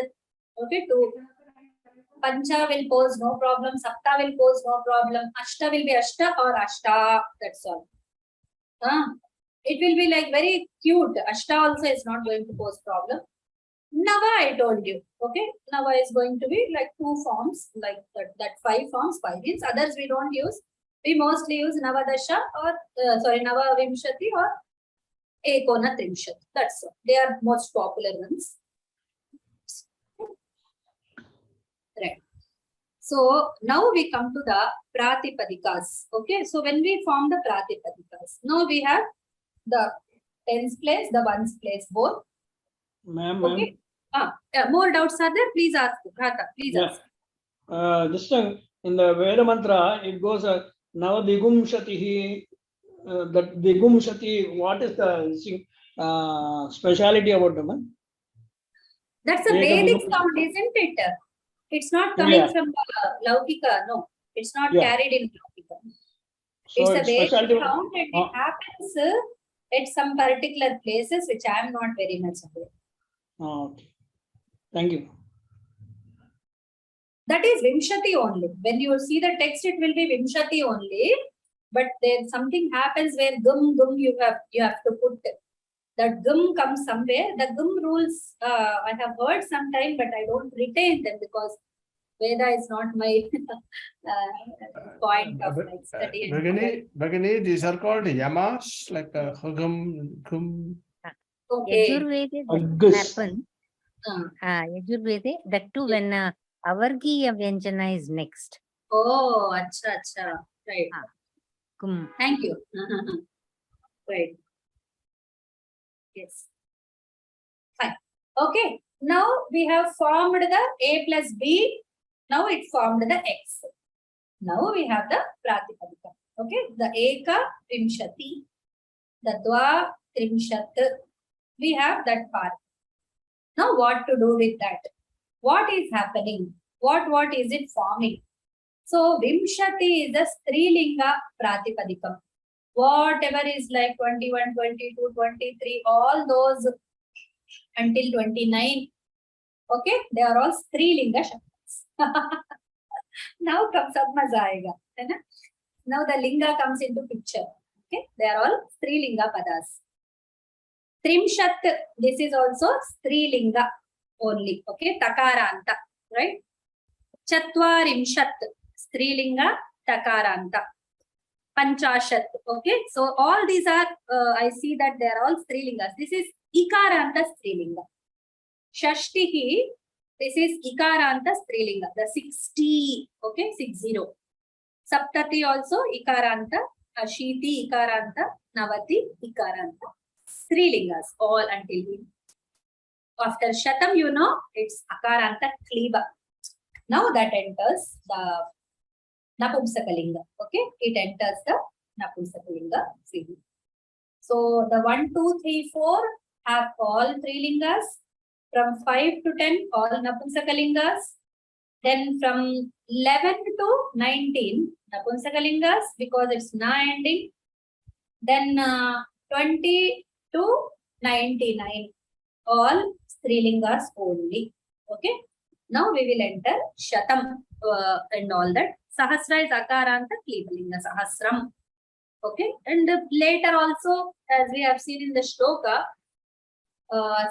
Okay, 2. Pancha will pose no problem, Sapta will pose no problem, Ashta will be Ashta or Ashta, that's all. It will be like very cute. Ashta also is not going to pose problem. Nava, I told you, okay? Nava is going to be like 2 forms, like that 5 forms, 5 means. Others we don't use. We mostly use Navadasha or, Nava Vimshati or Ekona Trimshat. That's all. They are most popular ones. Right. So now we come to the Pratipadikas. Okay, so when we form the Pratipadikas, now we have the tens place, the ones place, both. Ma'am, okay. More doubts are there? Please ask. Bhrata, please ask. Just in the Veda mantra, it goes Nava Digumshatihi. That Digumshati, what is the speciality about them? That's a Vedic sound, isn't it? It's not coming from Laukika. No, it's not carried in Laukika. So it's a Vedic sound and it happens at some particular places which I am not very much aware. Okay. Thank you. That is Vimshati only. When you see the text, it will be Vimshati only. But then something happens where gum you have to put. That gum comes somewhere. The gum rules I have heard sometime, but I don't retain them because Veda is not my point of like study. Bhagini, these are called yamas, like hugum. Okay. Yajurveda happen. Yajurveda, that too when Avargiya Vyanjana is next. Oh, acha. Right. Thank you. Right. Yes. Fine. Okay. Now we have formed the A plus B. Now it formed the X. Now we have the Pratipadika. Okay. The Eka Trimshati. The Dva Trimshat. We have that part. Now what to do with that? What is happening? What is it forming? So Vimshati is the Strilinga Pratipadikam. Whatever is like 21, 22, 23, all those until 29. Okay, they are all Strilinga Shabdas. Now comes up Mazayega. Now the Linga comes into picture. Okay, they are all Strilinga Padas. Trimshat, this is also Strilinga only. Okay, Takaranta, right? Chatvarimshat, Strilinga, Takaranta. Panchashat, okay? So all these are, I see that they are all Strilingas. This is Ikaranta Strilinga. Shashtihi, this is Ikaranta Strilinga, the 60, okay, 60. Saptati also Ikaranta, Ashiti Ikaranta, Navati Ikaranta. Strilingas, all until we. After Shatam, you know, it's Akaranta Kliba. Now that enters the Napumsakalinga. Okay, it enters the Napumsakalinga series. So the 1, 2, 3, 4 have all 3 lingas. From 5 to 10, all Napumsakalingas. Then from 11 to 19, Napumsakalingas because it's na ending. Then 20 to 99, all Strilingas only. Okay. Now we will enter Shatam and all that. Sahasra is Akaranta Klibalinga Sahasram. Okay. And later also, as we have seen in the Shloka,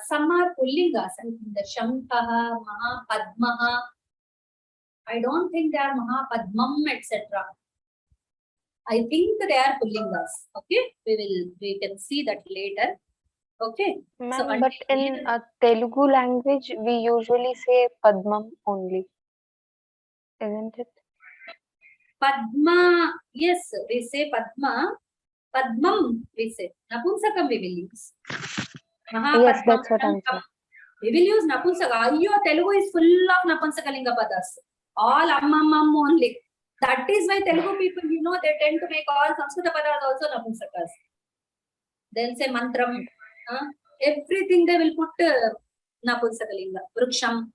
some are Pullingas and the Shankaha, Mahapadmaha. I don't think they are Mahapadmam, etc. I think they are Pullingas. Okay. We can see that later. Okay. Ma'am, so, but in Telugu language, we usually say Padmam only, isn't it? Padma, yes, we say Padma. Padmam, we say. Napumsakam we will use. Yes, that's what I'm saying. We will use Napumsaka. Ayyo, Telugu is full of Napumsakalinga padas. All ammam only. That is why Telugu people, you know, they tend to make all Sanskrita padas also Napumsakas. They'll say mantram. Everything they will put Napumsakalinga. Vruksham.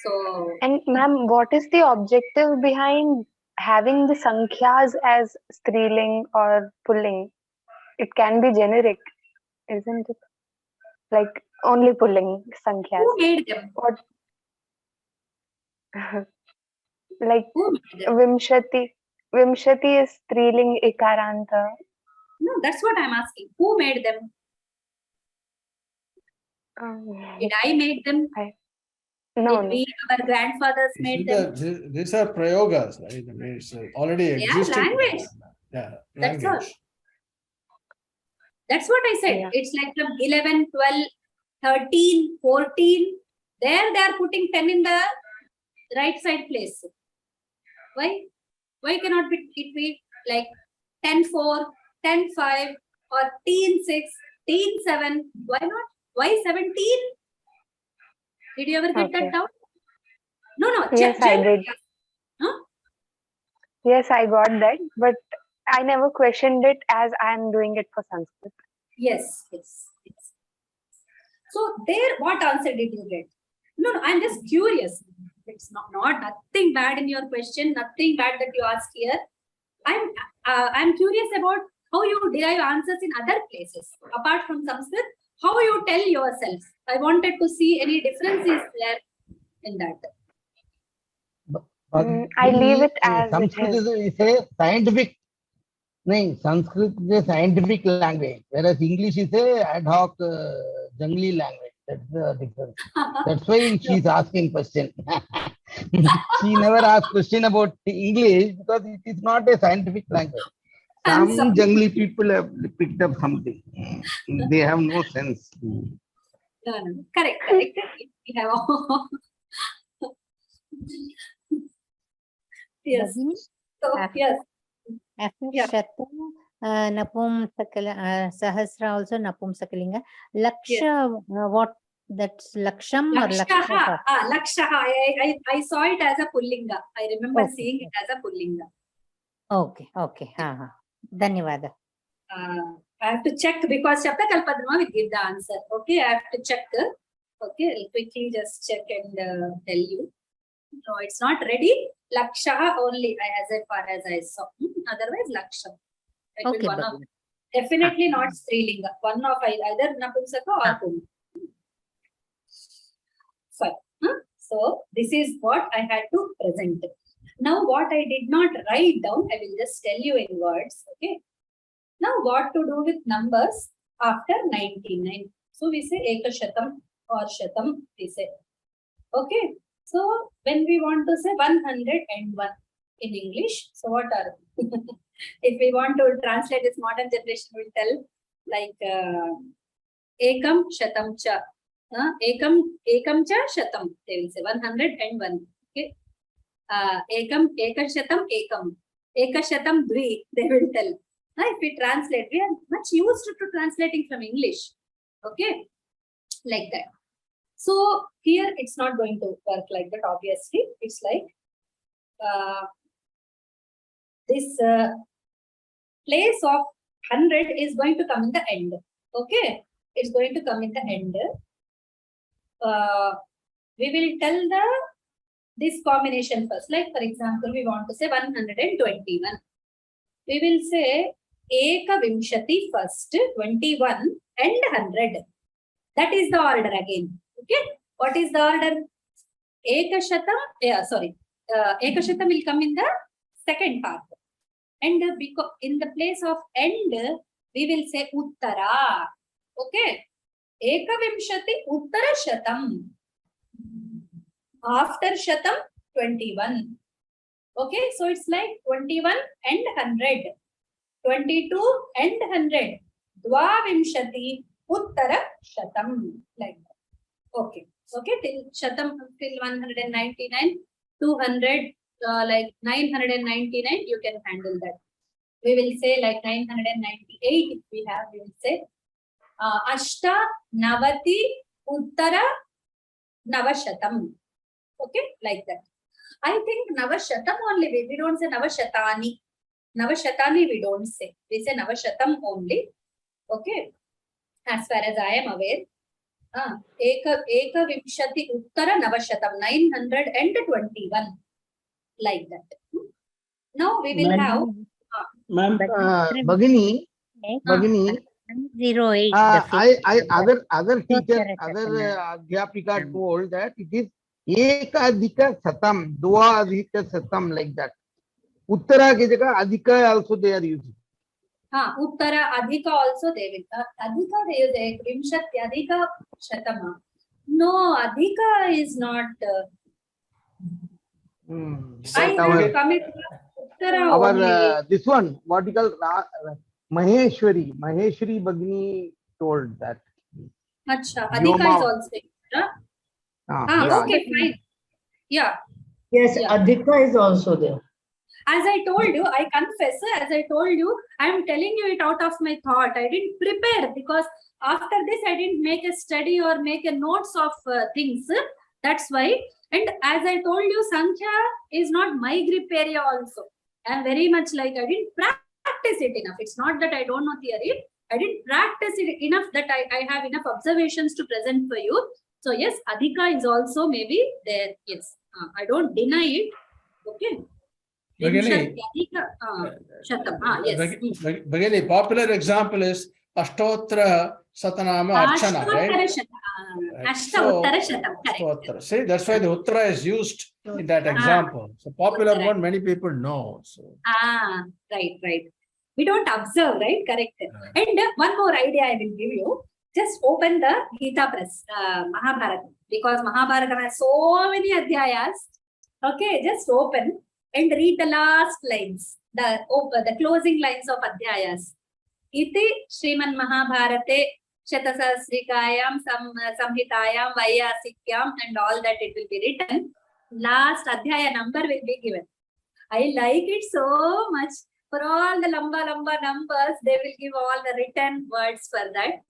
So. And ma'am, what is the objective behind having the Sankhyas as Striling or Pulling? It can be generic, isn't it? Like only pulling Sankhya's. Who made them? What? Like Who made them? Vimshati. Vimshati is striling ikaranta. No, that's what I'm asking. Who made them? Did I make them? No, Did we, our grandfathers made them? These are prayogas, right? I mean, it's already existing. Language. Yeah, That's language. all. That's what I said. Yeah. It's like from 11, 12, 13, 14. There they are putting 10 in the right side place. Why? Why cannot it be like 10-4, 10-5 or teen 6, teen 7? Why not? Why 17? Did you ever get that down? No. Yes, I did. Huh? Yes, I got that, but I never questioned it as I am doing it for Sanskrit. Yes. So there, what answer did you get? No, I'm just curious. It's not nothing bad in your question, nothing bad that you asked here. I'm curious about how you derive answers in other places apart from Sanskrit. How you tell yourself. I wanted to see any differences there in that. I leave it as Sanskrit it is a scientific. No, Sanskrit is a scientific language, whereas English is a ad hoc, jungly language. That's the difference. That's why she's asking question. She never asked question about English because it is not a scientific language. Some jungly people have picked up something. They have no sense. No. Correct. We have yes. So, yes. After Shata, Napumsakala, Sahasra also Napumsakalinga. Laksha, what that's Laksham or Lakshaha? Lakshaha. I saw it as a Pullinga. I remember seeing it as a Pullinga. Okay. Dhanyavada. I have to check because Shabda Kalpadma will give the answer. Okay, I have to check. Okay, I'll quickly just check and tell you. No, it's not ready. Lakshaha only, as far as I saw. Otherwise, Laksham. Okay, Definitely not Strilinga. One of either Napumsaka or Pum. Fine. So, this is what I had to present. Now, what I did not write down, I will just tell you in words. Okay. Now, what to do with numbers after 99? So, we say Ekashatam or Shatam, we say. Okay. So, when we want to say 101 in English, so what are if we want to translate this modern generation, we'll tell like Ekam Shatam Cha. Ekam Cha Shatam. They will say 101. Okay. Ekashatam Ekam. Ekashatam Dvi. They will tell. If we translate, we are much used to translating from English. Okay. Like that. So here it's not going to work like that, obviously. It's like this place of 100 is going to come in the end. Okay, it's going to come in the end. We will tell this combination first. Like for example, we want to say 121. We will say Eka Vimshati first, 21 and 100. That is the order again. Okay, what is the order? Ekashatam, Ekashatam will come in the second part. And because in the place of end, we will say Uttara. Okay, Ekavimshati Uttara Shatam. After Shatam, 21. Okay, so it's like 21 and 100. 22 and 100. Dvavimshati Uttara Shatam. Like that. Okay. Till Shatam, till 199, 200, like 999, you can handle that. We will say like 998 if we have, we will say Ashta Navati Uttara Navashatam. Okay, like that. I think Navashatam only, we don't say Navashatani. Navashatani we don't say. We say Navashatam only. Okay, as far as I am aware. Eka Vimshati Uttara Navashatam, 921. Like that. Now we will have. Ma'am, Bhagini, 08. other teacher, other Adhyapika told that it is Ekadhika satam, dvaadhika satam, like that. Uttara ki jagah adhika also they are using. Uttara adhika also they will. Adhika they use vimshati adhika shatama. No, adhika is not. I have come across uttara only. This one, what you call Maheshwari. Maheshwari Bhagini told that. Acha, adhika is also. Okay, fine. Yeah. Yes, adhika is also there. As I told you, I confess, as I told you, I am telling you it out of my thought. I didn't prepare because after this, I didn't make a study or make a notes of things. That's why. And as I told you, Sankhya is not my grip area also. I am very much like, I didn't practice it enough. It's not that I don't know theory. I didn't practice it enough that I have enough observations to present for you. So yes, adhika is also maybe there. Yes, I don't deny it. Okay. Bhagini, Bhagini, popular example is Ashtotra Satanama Archana, right? Ashtotra. See, that's why the Uttara is used in that example. So popular one, many people know. So. Right. We don't observe, right? Correct. And one more idea I will give you. Just open the Gita Press, Mahabharata, because Mahabharata has so many adhyayas. Okay, just open and read the last lines, the closing lines of adhyayas. Iti Sriman Mahabharate Shatasasrikayam Samhitayam Vayasikyam and all that it will be written. Last adhyaya number will be given. I like it so much. For all the lamba numbers, they will give all the written words for that.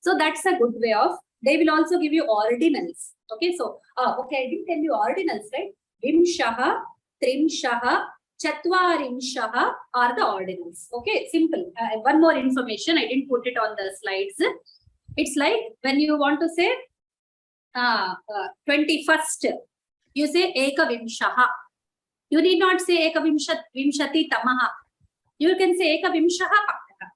So that's a good way of. They will also give you ordinals. Okay, so okay, I didn't tell you ordinals, right? Vimshaha, Trimshaha, Chatvarimshaha are the ordinals. Okay, simple. One more information. I didn't put it on the slides. It's like when you want to say 21st, you say Ekavimshaha. You need not say Vimshati Tamaha. You can say Ekavimshaha Pataha.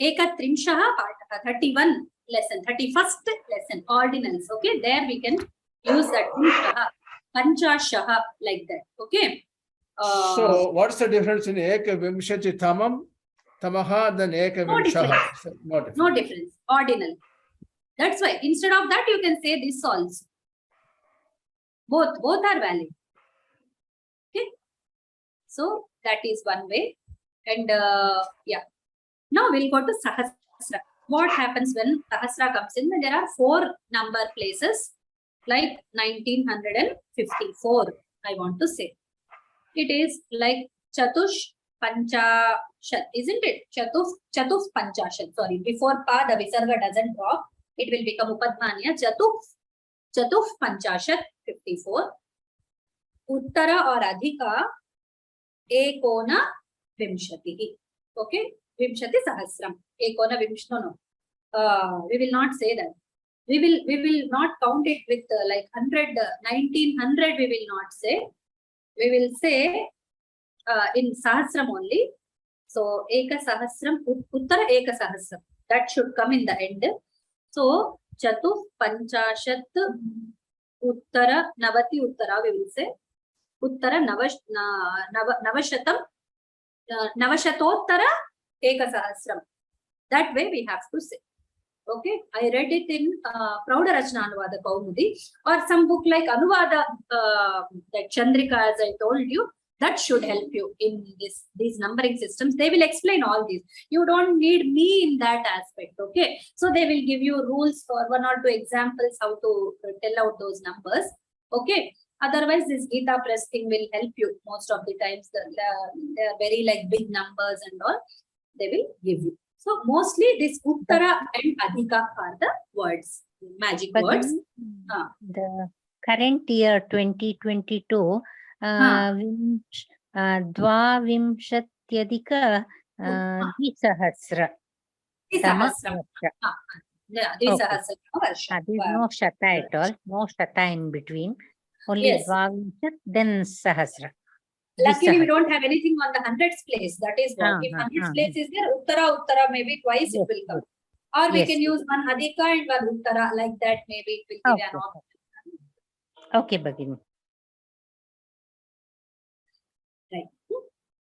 Ekatrimshaha Pataha. 31 lesson, 31st lesson, ordinals. Okay, there we can use that Vimshaha, Panchashaha, like that. Okay. So what's the difference in Ekavimshati Tamaha than Ekavimshaha? No difference. Ordinal. That's why instead of that you can say this also. Both are valid. Okay. So that is one way. And yeah. Now we'll go to Sahasra. What happens when Sahasra comes in? When there are 4 number places, like 1954, I want to say. It is like Chatush Panchashat, isn't it? Chatuf Panchashat. Sorry, before Pa, the Visarga doesn't drop. It will become Upadmanya. Chatuf Panchashat, 54. Uttara or Adhika, Ekona Vimshati. Okay, Vimshati Sahasram. Ekona Vimshati. No. We will not say that. We will not count it with like 100, 1900. We will not say. We will say in Sahasram only. So Eka Sahasram, Uttara Eka Sahasram. That should come in the end. So Chatuf Panchashat Uttara Navati Uttara we will say. Uttara Navashatam Navashatottara Eka Sahasram. That way we have to say. Okay, I read it in Praudarachana Anuvada Kaumudi or some book like Anuvada, that Chandrika, as I told you, that should help you in these numbering systems. They will explain all these. You don't need me in that aspect. Okay, so they will give you rules for 1 or 2 examples how to tell out those numbers. Okay, otherwise this Gita Press thing will help you most of the times. They are very like big numbers and all. They will give you. So mostly this Uttara and Adhika are the words, magic words. The current year 2022, Dvavimshatyadhika Dvisahasra. Dvisahasra. There is no Shata at all, no Shata in between. Only Dvavimshat, then Sahasra. Luckily, we don't have anything on the hundreds place. That is what. If hundreds place is there, Uttara, maybe twice it will come. Or we can use one Adhika and one Uttara, like that. Maybe it will give an option. Okay, Bhagini. Right.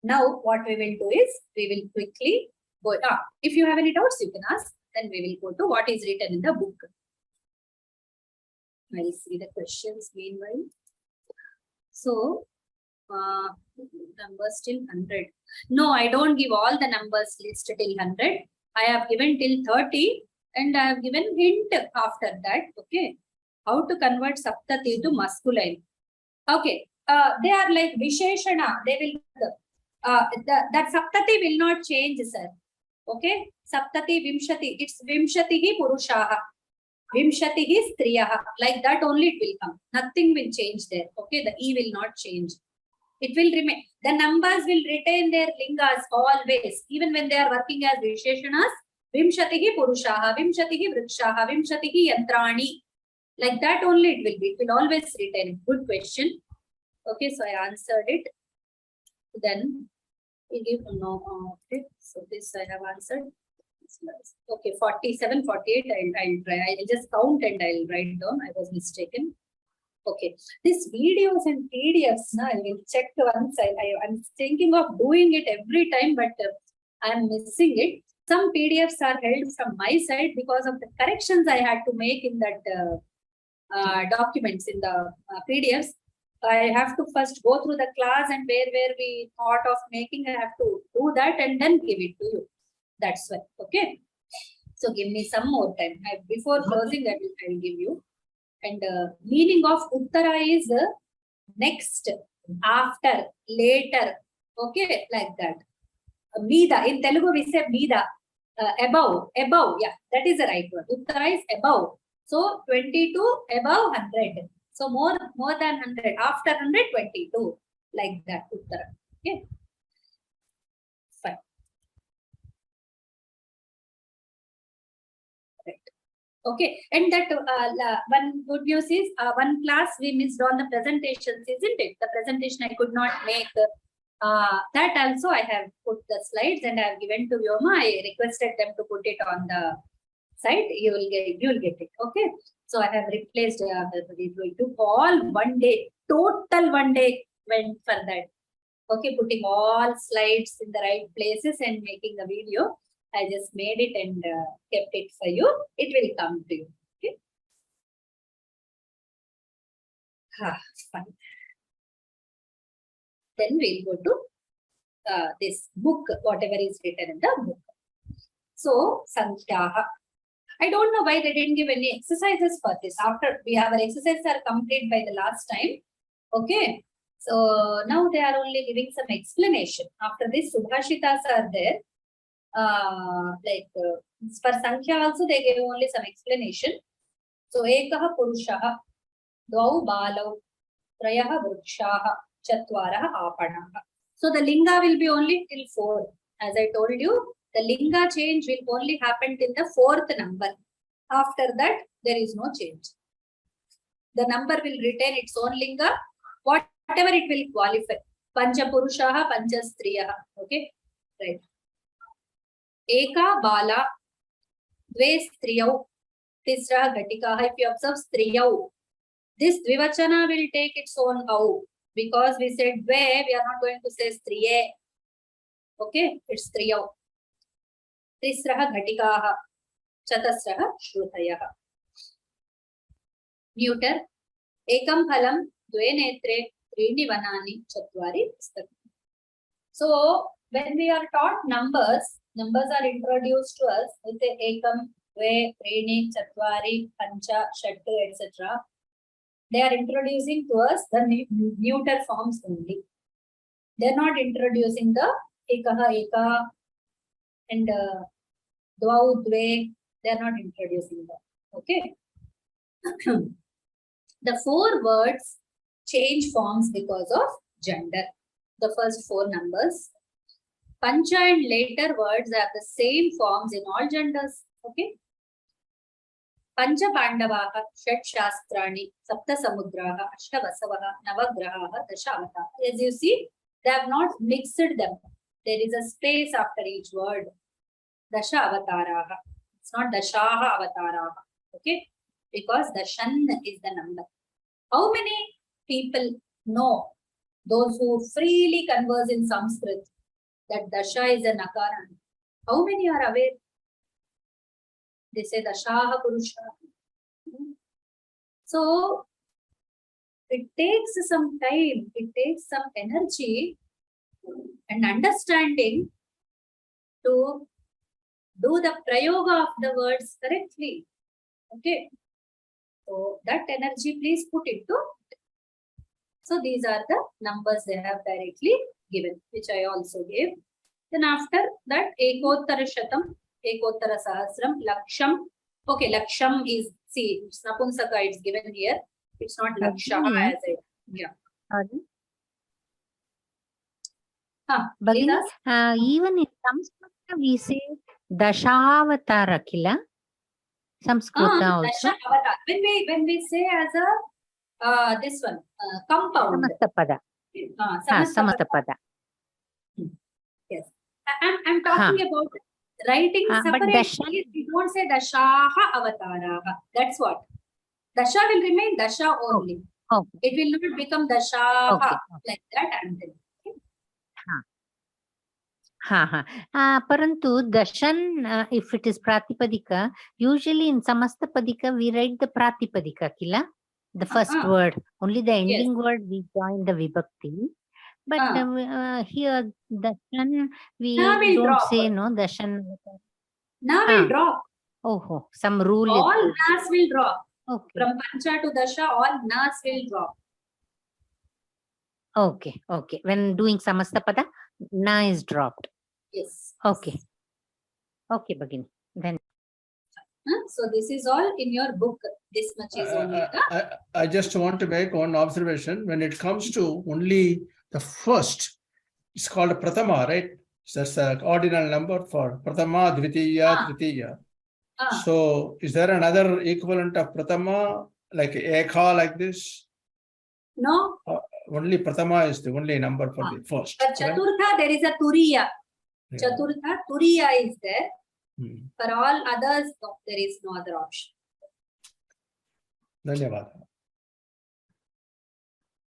Now, what we will do is, we will quickly go. If you have any doubts, you can ask. Then we will go to what is written in the book. I'll see the questions meanwhile. So, numbers till 100. No, I don't give all the numbers list till 100. I have given till 30 and I have given hint after that. Okay. How to convert saptati to masculine. Okay. They are like Visheshana. They will, that saptati will not change, sir. Okay. Saptati vimshati. It's vimshatihi purushaha. Vimshatihi striyaha. Like that only it will come. Nothing will change there. Okay. The E will not change. It will remain. The numbers will retain their lingas always. Even when they are working as Visheshanas. Vimshatihi purushaha. Vimshatihi vrikshaha. Vimshatihi yantrani. Like that only it will be. It will always retain. Good question. Okay, so I answered it. Then we give no. Okay, so this I have answered. Okay, 47, 48. I'll try. I'll just count and I'll write down. I was mistaken. Okay, these videos and PDFs, I will check once. I'm thinking of doing it every time, but I'm missing it. Some PDFs are held from my side because of the corrections I had to make in that documents in the PDFs. I have to first go through the class and where we thought of making, I have to do that and then give it to you. That's why. Okay. So give me some more time. Before closing, I will give you. And meaning of Uttara is next, after, later. Okay, like that. Mida. In Telugu we say Mida. Above. Yeah, that is the right word. Uttara is above. So 22 above 100. So more than 100. After 100, 22. Like that. Uttara. Okay. Fine. Right. Okay. And that one good news is one class we missed on the presentations, isn't it? The presentation I could not make. That also I have put the slides and I have given to Vyoma. I requested them to put it on the site. You will get it. Okay. So I have replaced it took all one day, total one day went for that. Okay, putting all slides in the right places and making a video. I just made it and kept it for you. It will come to you. Okay. Fine. Then we'll go to this book, whatever is written in the book. So, Sankhyaha. I don't know why they didn't give any exercises for this. After we have our exercises are complete by the last time. Okay. So now they are only giving some explanation. After this, Subhashitas are there. For Sankhya also they gave only some explanation. So Ekaha Purushaha, Dvau Balau, Trayaha Vrikshaha, Chatvaraha Apanaha. So the Linga will be only till 4. As I told you, the Linga change will only happen till the 4th number. After that, there is no change. The number will retain its own Linga, whatever it will qualify. Pancha Purushaha, Pancha Striyaha. Okay, right. Eka Bala, Dve Striyau, Tisra Ghatikaha. If you observe Striyau, this Dvivachana will take its own au. Because we said Dve, we are not going to say Striye. Okay, it's Striyau. Tisraha Ghatikaha, Chatasraha Shrutayaha. Neuter. Ekam Phalam, Dve Netre, Trini Vanani, Chatvari Pustaka. So, when we are taught numbers are introduced to us with the Ekam, Dve, Trini, Chatvari, Pancha, Shattu, etc. They are introducing to us the neuter forms only. They are not introducing the Ekaha, Eka, and Dvau, Dve. They are not introducing that. Okay. The 4 words change forms because of gender. The first 4 numbers. Pancha and later words have the same forms in all genders. Okay. Pancha Pandavaha, Shat Shastrani, Sapta Samudraha, Ashtavasavaha, Navagraha, Dashavata. As you see, they have not mixed them. There is a space after each word. Dasha Avataraha. It's not Dashaha Avataraha. Okay. Because Dashan is the number. How many people know, those who freely converse in Sanskrit, that dasha is a nakara? How many are aware? They say dashaha purusha. So it takes some time, it takes some energy and understanding to do the prayoga of the words correctly. Okay. So that energy, please put it to. So these are the numbers they have directly given, which I also gave. Then after that, Ekottara Shatam, Ekottara Sahasram, Laksham. Okay, Laksham is, see, it's Napunsaka, it's given here. It's not Laksha as it. Yeah. Bagini, even in Sanskrit, we say Dashavatara Kila. Sanskrit also. When we say as a this one compound. Samastapada. Samastapada. Yes. I'm talking about writing separately. We don't say Dashaha Avataraha. That's what. Dasha will remain Dasha only. Okay. It will not become Dashaha like that and then. Parantu Dashan, if it is Pratipadika, usually in Samastapadika we write the Pratipadika Kila, the first word. Only the ending word we join the Vibhakti. But here Dashan we don't drop. Say no Dashan. Now will drop. Oh, some rule. All nas will drop. Okay. From Pancha to Dasha, all nas will drop. Okay. When doing Samastapada, na is dropped. Yes. Okay, Bagini. Then. So this is all in your book. This much is only. I just want to make one observation. When it comes to only the first, it's called a Pratama, right? So that's the ordinal number for Pratama, Dvitiya, Tritiya. So is there another equivalent of Pratama, like Ekha, like this? No. Only Pratama is the only number for the first. For Chaturtha, there is a Turiya. Chaturtha, Turiya is there. For all others, no, there is no other option. Dhanyavad.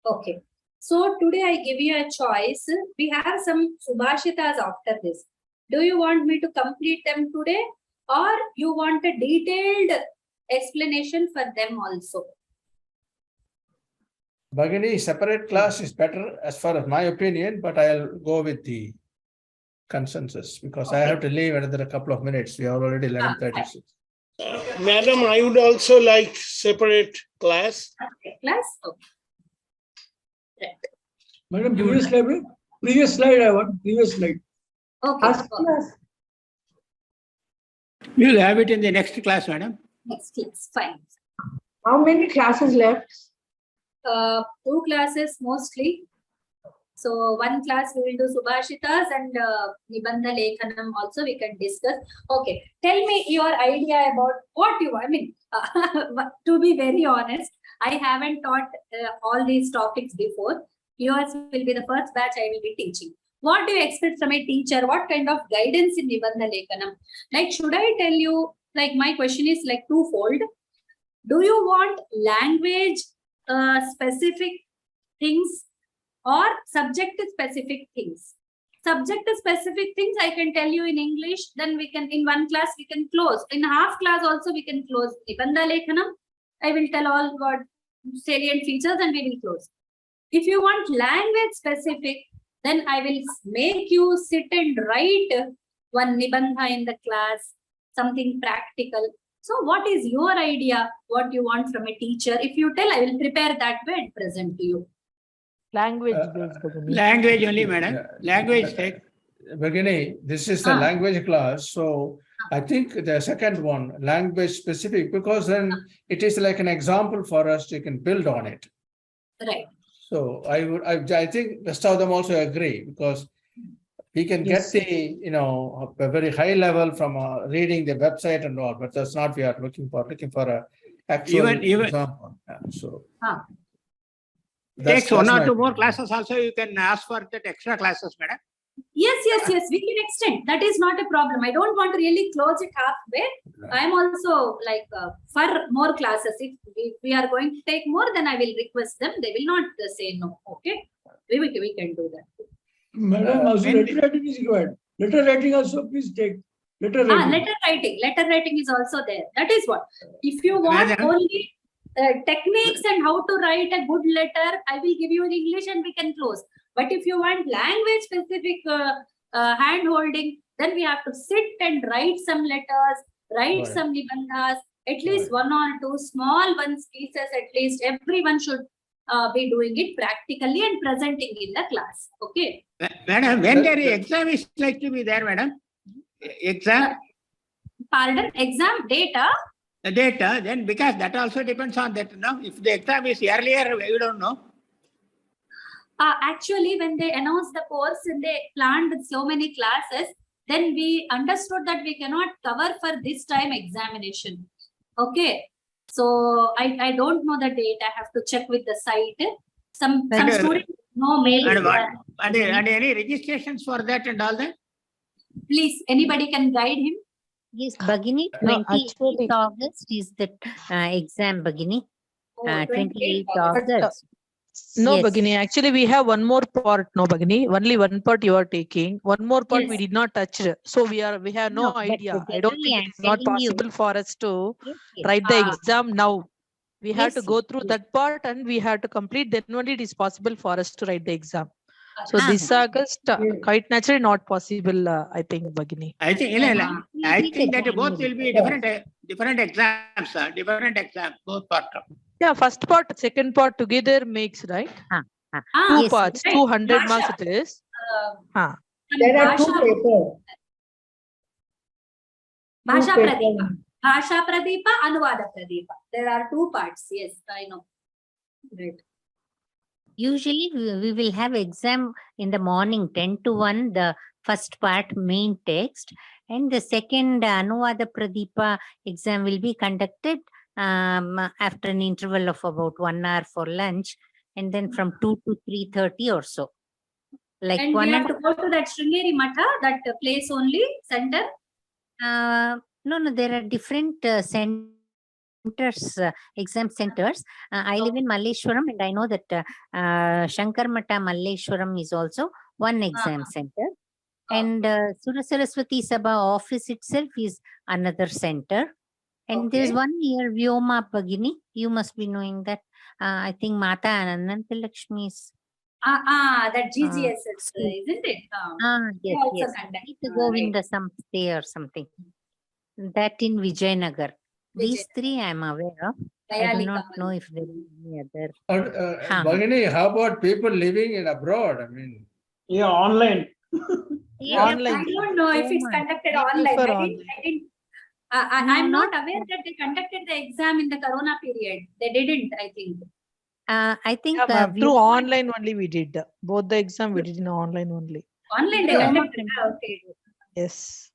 Okay. So today I give you a choice. We have some Subhashitas after this. Do you want me to complete them today, or you want a detailed explanation for them also? Bagini, separate class is better as far as my opinion, but I'll go with the consensus because I have to leave another couple of minutes. We are already 11:36. Madam, I would also like separate class. Okay, class? Okay. Right. Madam, previous slide I want, previous slide. Okay. We will have it in the next class, madam. Next class, fine. How many classes left? 2 classes mostly. So one class we will do Subhashitas and Nibandha Lekhanam also we can discuss. Okay, tell me your idea about what you want. I mean, to be very honest, I haven't taught all these topics before. Yours will be the first batch I will be teaching. What do you expect from a teacher? What kind of guidance in Nibandha Lekhanam? Like, should I tell you, like my question is like twofold. Do you want language specific things or subject specific things? Subject specific things I can tell you in English, then we can, in one class we can close. In half class also we can close. Nibandha Lekhanam, I will tell all what salient features and we will close. If you want language specific, then I will make you sit and write one Nibandha in the class, something practical. So what is your idea? What you want from a teacher? If you tell, I will prepare that way and present to you. Language based. Language only, madam. Language take. Bagini, this is the language class. So I think the second one, language specific, because then it is like an example for us. You can build on it. Right. So I think rest of them also agree because we can get the, a very high level from reading the website and all, but that's not we are looking for a actual example. Yeah, so takes 1 or 2 more classes also. You can ask for that extra classes, madam. Yes, we can extend. That is not a problem. I don't want to really close it halfway. I am also like for more classes. If we are going to take more, then I will request them. They will not say no. Okay, we can do that. Madam, also letter writing is required. Letter writing also, please take. Letter writing. Letter writing is also there. That is what. If you want only techniques and how to write a good letter, I will give you in English and we can close. But if you want language specific hand holding, then we have to sit and write some letters, write some nibandas, at least one or two small ones pieces, at least everyone should be doing it practically and presenting in the class. Okay. Madam, when the exam is like to be there, madam? Exam? Pardon? Exam data? The data, then because that also depends on that. No? If the exam is earlier, we don't know. Actually, when they announced the course and they planned so many classes, then we understood that we cannot cover for this time examination. Okay. So I don't know the date. I have to check with the site. Some students know mail. And any registrations for that and all that? Please, anybody can guide him. Yes, Bhagini, 28th August is the exam, Bhagini. 28th August. No, Bhagini, actually we have one more part, no, Bhagini. Only one part you are taking. One more part we did not touch. So we have no idea. I don't think it's not possible for us to write the exam now. We have to go through that part and we have to complete. Then only it is possible for us to write the exam. So this August, quite naturally not possible, I think, Bhagini. I think that both will be different exams, different exams, both parts. Yeah, first part, second part together makes, right? Two parts, 200 marks it is. There are two papers. Bhasha Pradeepa, Anuvada Pradeepa. There are two parts. Yes, I know. Right. Usually we will have exam in the morning 10 to 1, the first part main text, and the second Anuvada Pradeepa exam will be conducted after an interval of about 1 hour for lunch, and then from 2 to 3:30 or so. Like and we have to go to that Sringeri Matha, that place only, center? No, there are different centers, exam centers. I live in Malleshwaram, and I know that Shankar Mata Malleshwaram is also one exam center. And Sura Saraswati Sabha office itself is another center. And there's one near Vyoma, Bhagini. You must be knowing that. I think Mata Anantalakshmi's. That GGSS, isn't it? Yes. I need to go in the Samstay or something. That in Vijayanagar. These three I am aware of. I do not know if there is any other. Bhagini, how about people living in abroad? I mean, online. Online. I don't know if it's conducted online. I'm not aware that they conducted the exam in the Corona period. They didn't, I think. I think through online only we did. Both the exam we did in online only. Online they conducted. Okay. Yes.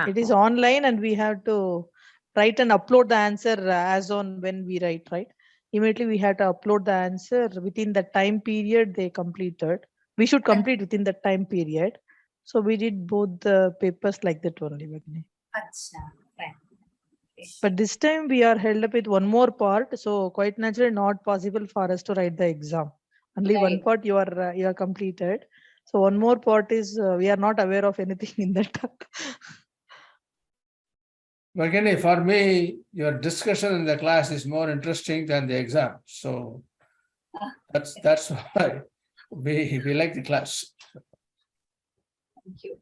It is online and we have to write and upload the answer as on when we write, right? Immediately we have to upload the answer within the time period they completed. We should complete within the time period. So we did both the papers like that only. But this time we are held up with one more part, so quite naturally not possible for us to write the exam. Only one part you are completed. So one more part is we are not aware of anything in that. Bhagini, for me, your discussion in the class is more interesting than the exam. So that's why we like the class. Thank you.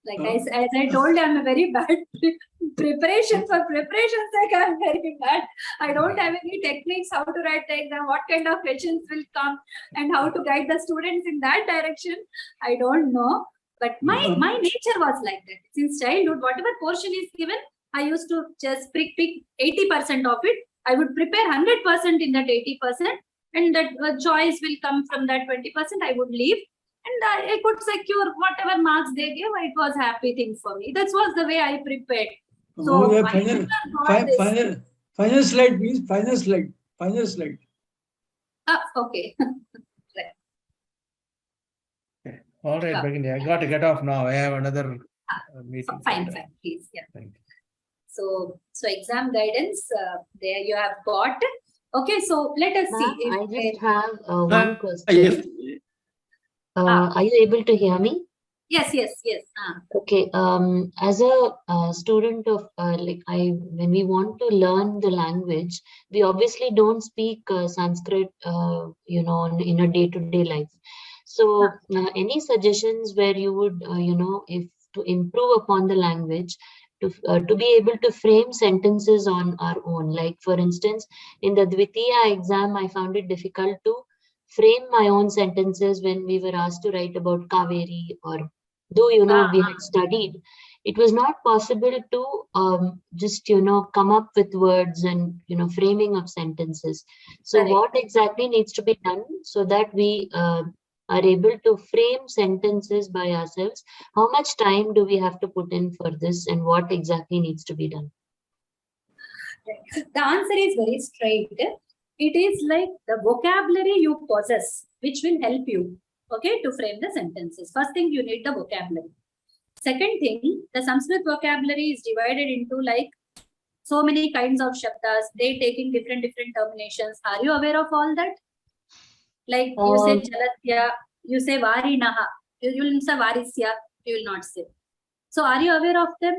Like as I told you, I'm a very bad preparation's sake, I'm very bad. I don't have any techniques how to write the exam, what kind of questions will come, and how to guide the students in that direction. I don't know. But my nature was like that. Since childhood, whatever portion is given, I used to just pick 80% of it. I would prepare 100% in that 80%, and that choice will come from that 20%. I would leave. And I could secure whatever marks they gave. It was a happy thing for me. That was the way I prepared. So final slide, please. Final slide. Okay. All right, Bhagini, I got to get off now. I have another meeting. Fine, please. Yeah. Thank you. So exam guidance, there you have got. Okay, so let us see. If I just have one question. Are you able to hear me? Yes. Okay. As a student of when we want to learn the language, we obviously don't speak Sanskrit, in a day-to-day life. So, any suggestions where you would, if to improve upon the language, to be able to frame sentences on our own? Like, for instance, in the Dvitiya exam, I found it difficult to frame my own sentences when we were asked to write about Kaveri, or though, we had studied, it was not possible to just, come up with words and, framing of sentences. So Correct. What exactly needs to be done so that we are able to frame sentences by ourselves? How much time do we have to put in for this, and what exactly needs to be done? The answer is very straight. It is like the vocabulary you possess, which will help you, okay, to frame the sentences. First thing, you need the vocabulary. Second thing, the Sanskrit vocabulary is divided into like so many kinds of shabdas. They taking different terminations. Are you aware of all that? Like you say Jalatya, you say Varinaha, you will say Varisya, you will not say. So are you aware of them?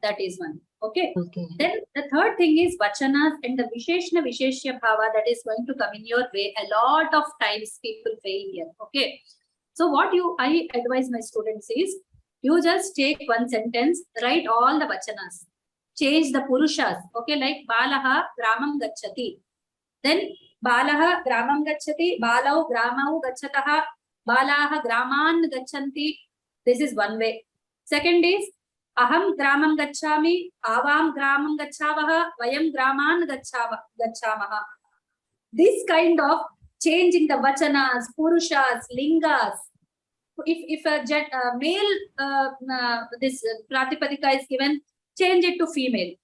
That is one. Okay. Then the third thing is vachanas and the Visheshna Visheshya Bhava that is going to come in your way. A lot of times people fail here. Okay. So what I advise my students is, you just take one sentence, write all the vachanas, change the purushas. Okay, like Balaha Gramam Gacchati. Then Balaha Gramam Gacchati, Balau Gramau Gacchataha, Balaha Graman Gacchanti. This is one way. Second is Aham Gramam Gacchami, Avam Gramam Gacchavaha, Vayam Graman Gacchamaha. This kind of changing the vachanas, purushas, lingas. If a male this Pratipadika is given, change it to female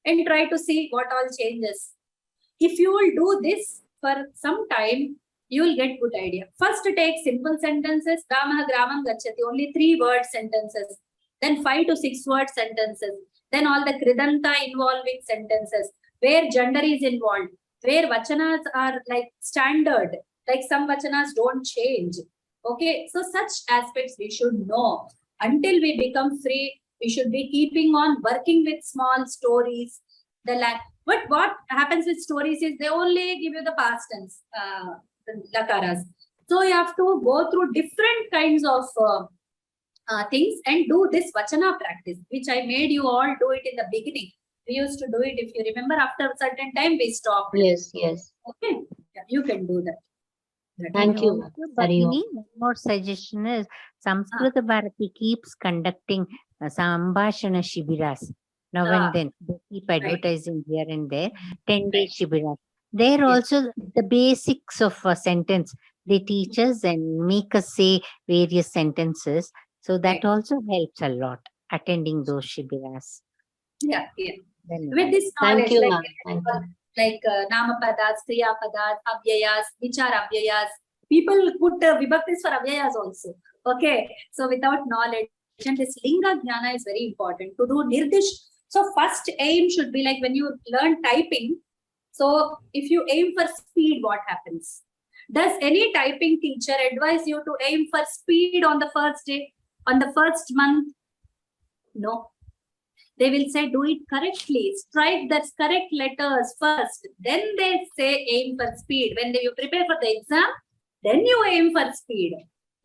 and try to see what all changes. If you will do this for some time, you will get good idea. First, take simple sentences. Ramaha Gramam Gacchati, only 3-word sentences. Then 5 to 6 word sentences. Then all the Kridanta involving sentences, where gender is involved, where vachanas are like standard, like some vachanas don't change. Okay, so such aspects we should know. Until we become free, we should be keeping on working with small stories. But what happens with stories is they only give you the past tense, the lakaras. So you have to go through different kinds of things and do this vachana practice, which I made you all do it in the beginning. We used to do it, if you remember, after a certain time we stopped. Yes. Okay, yeah, you can do that. Thank you. Bhagini, one more suggestion is Samskrita Bharati keeps conducting Sambhashana Shibiras. Now and then they keep advertising here and there, 10-day Shibiras. There also the basics of a sentence they teach us and make us say various sentences. So that also helps a lot, attending those Shibiras. Yeah. With this knowledge, like Namapadas, Kriyapadas, Avyayas, which are Avyayas. People put Vibhaktis for Avyayas also. Okay. So without knowledge, and this Linga Jnana is very important to do Nirdish. So first aim should be like when you learn typing. So if you aim for speed, what happens? Does any typing teacher advise you to aim for speed on the first day, on the first month? No. They will say, do it correctly. Strike the correct letters first. Then they say aim for speed. When you prepare for the exam, then you aim for speed.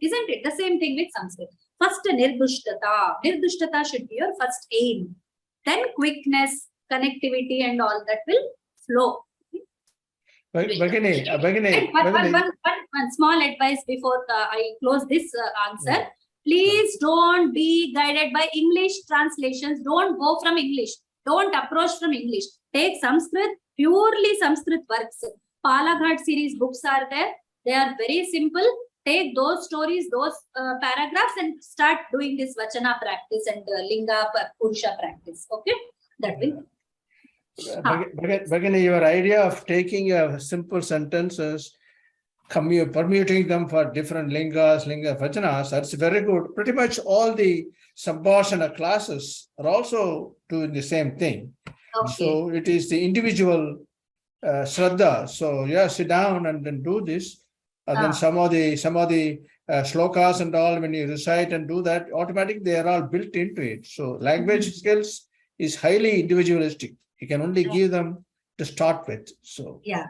Isn't it? The same thing with Sanskrit. First, nirdushtata. Nirdushtata should be your first aim. Then quickness, connectivity and all that will flow. Bhagini, one small advice before I close this answer. Please don't be guided by English translations. Don't go from English. Don't approach from English. Take Sanskrit, purely Sanskrit works. Palaghat series books are there. They are very simple. Take those stories, those paragraphs and start doing this Vachana practice and Linga Purusha practice. Okay? That will. Bhagini, your idea of taking simple sentences permuting them for different lingas, linga vachanas, that's very good. Pretty much all the Sambhashana classes are also doing the same thing. Okay. So it is the individual Shraddha. So yeah, sit down and then do this. And then some of the shlokas and all, when you recite and do that, automatically they are all built into it. So language skills is highly individualistic. You can only give them to start with. So yeah,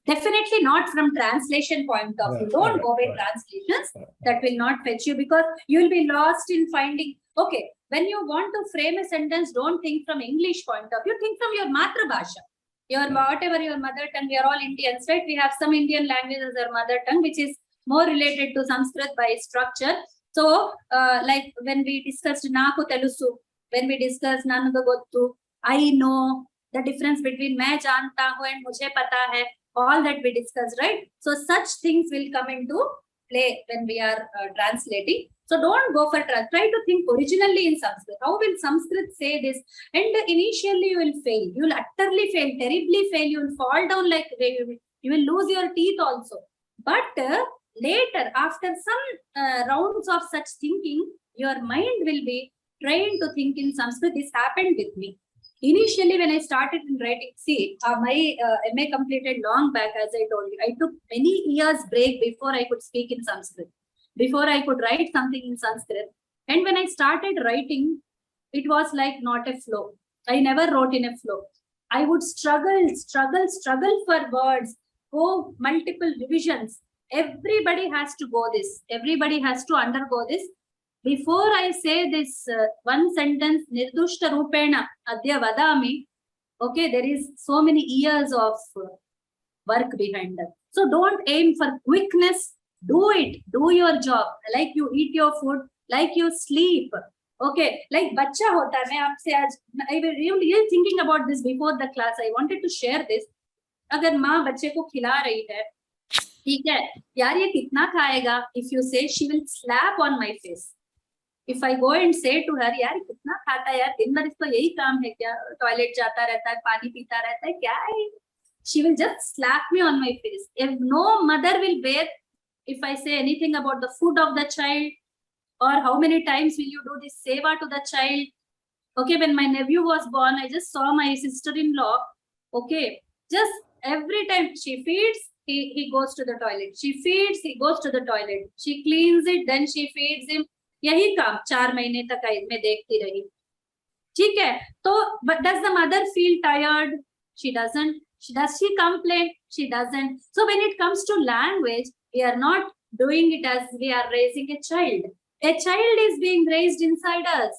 definitely not from translation point of view. Don't go with translations. That will not fetch you, because you will be lost in finding. Okay, when you want to frame a sentence, don't think from English point of view. Think from your matrabhasha. Your whatever your mother tongue. We are all Indians, right? We have some Indian language as our mother tongue, which is more related to Sanskrit by structure. So, like when we discussed Naku Telusu, when we discussed Nanaga Gottu, I know the difference between main janta hu and mujhe pata hai, all that we discussed, right? So such things will come into play when we are translating. So don't go for try to think originally in Sanskrit. How will Sanskrit say this? And initially you will fail. You will utterly fail, terribly fail. You will fall down like you will lose your teeth also. But later, after some rounds of such thinking, your mind will be trained to think in Sanskrit. This happened with me. Initially, when I started in writing, see, my MA completed long back, as I told you. I took many years break before I could speak in Sanskrit, before I could write something in Sanskrit. And when I started writing, it was like not a flow. I never wrote in a flow. I would struggle for words, go multiple revisions. Everybody has to go this. Everybody has to undergo this. Before I say this one sentence, Nirdushta Rupena Adya Vadami, okay, there is so many years of work behind that. So don't aim for quickness. Do it. Do your job. Like you eat your food, like you sleep. Okay, like bacha hota hai. I was really thinking about this before the class. I wanted to share this. अगर माँ बच्चे को खिला रही है, ठीक है, यार ये कितना खाएगा? If you say, she will slap on my face. If I go and say to her, यार कितना खाता है यार, दिन भर इसको यही काम है क्या? टॉयलेट जाता रहता है, पानी पीता रहता है, क्या है? She will just slap me on my face. If no mother will bear, if I say anything about the food of the child, or how many times will you do this seva to the child? Okay, when my nephew was born, I just saw my sister-in-law. Okay, just every time she feeds, he goes to the toilet. She feeds, he goes to the toilet. She cleans it, then she feeds him. यही काम 4 महीने तक मैं देखती रही. ठीक है, तो but does the mother feel tired? She doesn't. Does she complain? She doesn't. So when it comes to language, we are not doing it as we are raising a child. A child is being raised inside us.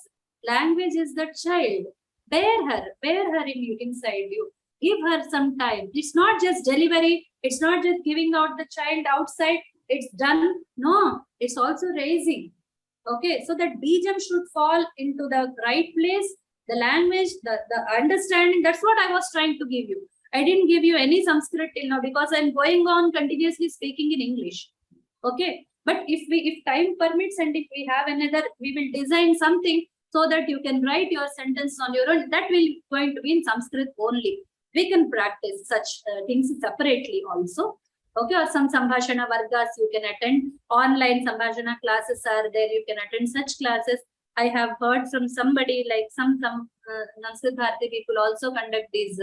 Language is the child. Bear her inside you. Give her some time. It's not just delivery. It's not just giving out the child outside. It's done. No, it's also raising. Okay, so that bijam should fall into the right place. The language, the understanding, that's what I was trying to give you. I didn't give you any Sanskrit till now because I'm going on continuously speaking in English. Okay, but if time permits and if we have another, we will design something so that you can write your sentence on your own. That will going to be in Sanskrit only. We can practice such things separately also. Okay, or some Sambhashana Vargas you can attend. Online Sambhashana classes are there. You can attend such classes. I have heard from somebody like some Sanskrit Bharati people also conduct these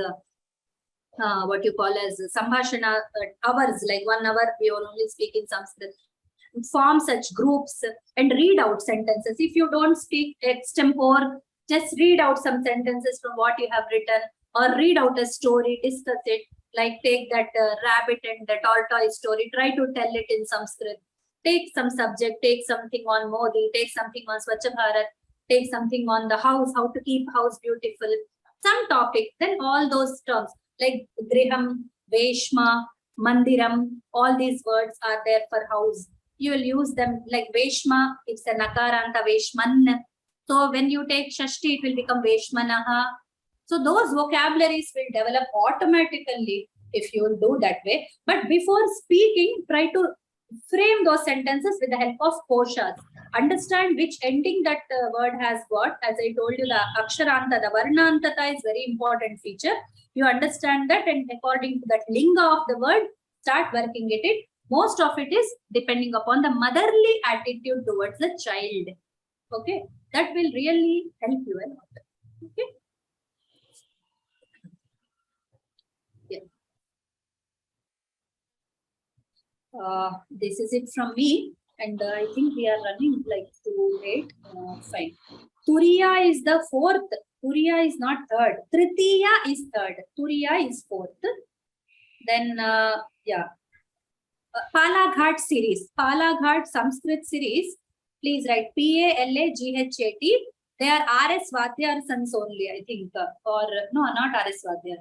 what you call as Sambhashana hours, like 1 hour we will only speak in Sanskrit. Form such groups and read out sentences. If you don't speak extempore, just read out some sentences from what you have written, or read out a story, discuss it. Like take that rabbit and the tortoise story, try to tell it in Sanskrit. Take some subject, take something on Modi, take something on Swachh Bharat, take something on the house, how to keep house beautiful. Some topic, then all those terms like Griham, Veshma, Mandiram, all these words are there for house. You will use them like Veshma, it's a Nakaranta Veshman. So when you take Shashti, it will become Veshmanaha. So those vocabularies will develop automatically if you will do that way. But before speaking, try to frame those sentences with the help of koshas. Understand which ending that word has got. As I told you, the aksharanta, the varnantata is very important feature. You understand that, and according to that linga of the word, start working at it. Most of it is depending upon the motherly attitude towards the child. Okay, that will really help you a lot. Okay. Yeah. This is it from me, and I think we are running like too late. Fine. Turiya is the fourth. Turiya is not third. Tritiya is third. Turiya is fourth. Then yeah. Palaghat series. Palaghat Sanskrit series. Please write Palaghat. They are R.S. Vadyar sons only, I think. Or no, not R.S. Vadyar.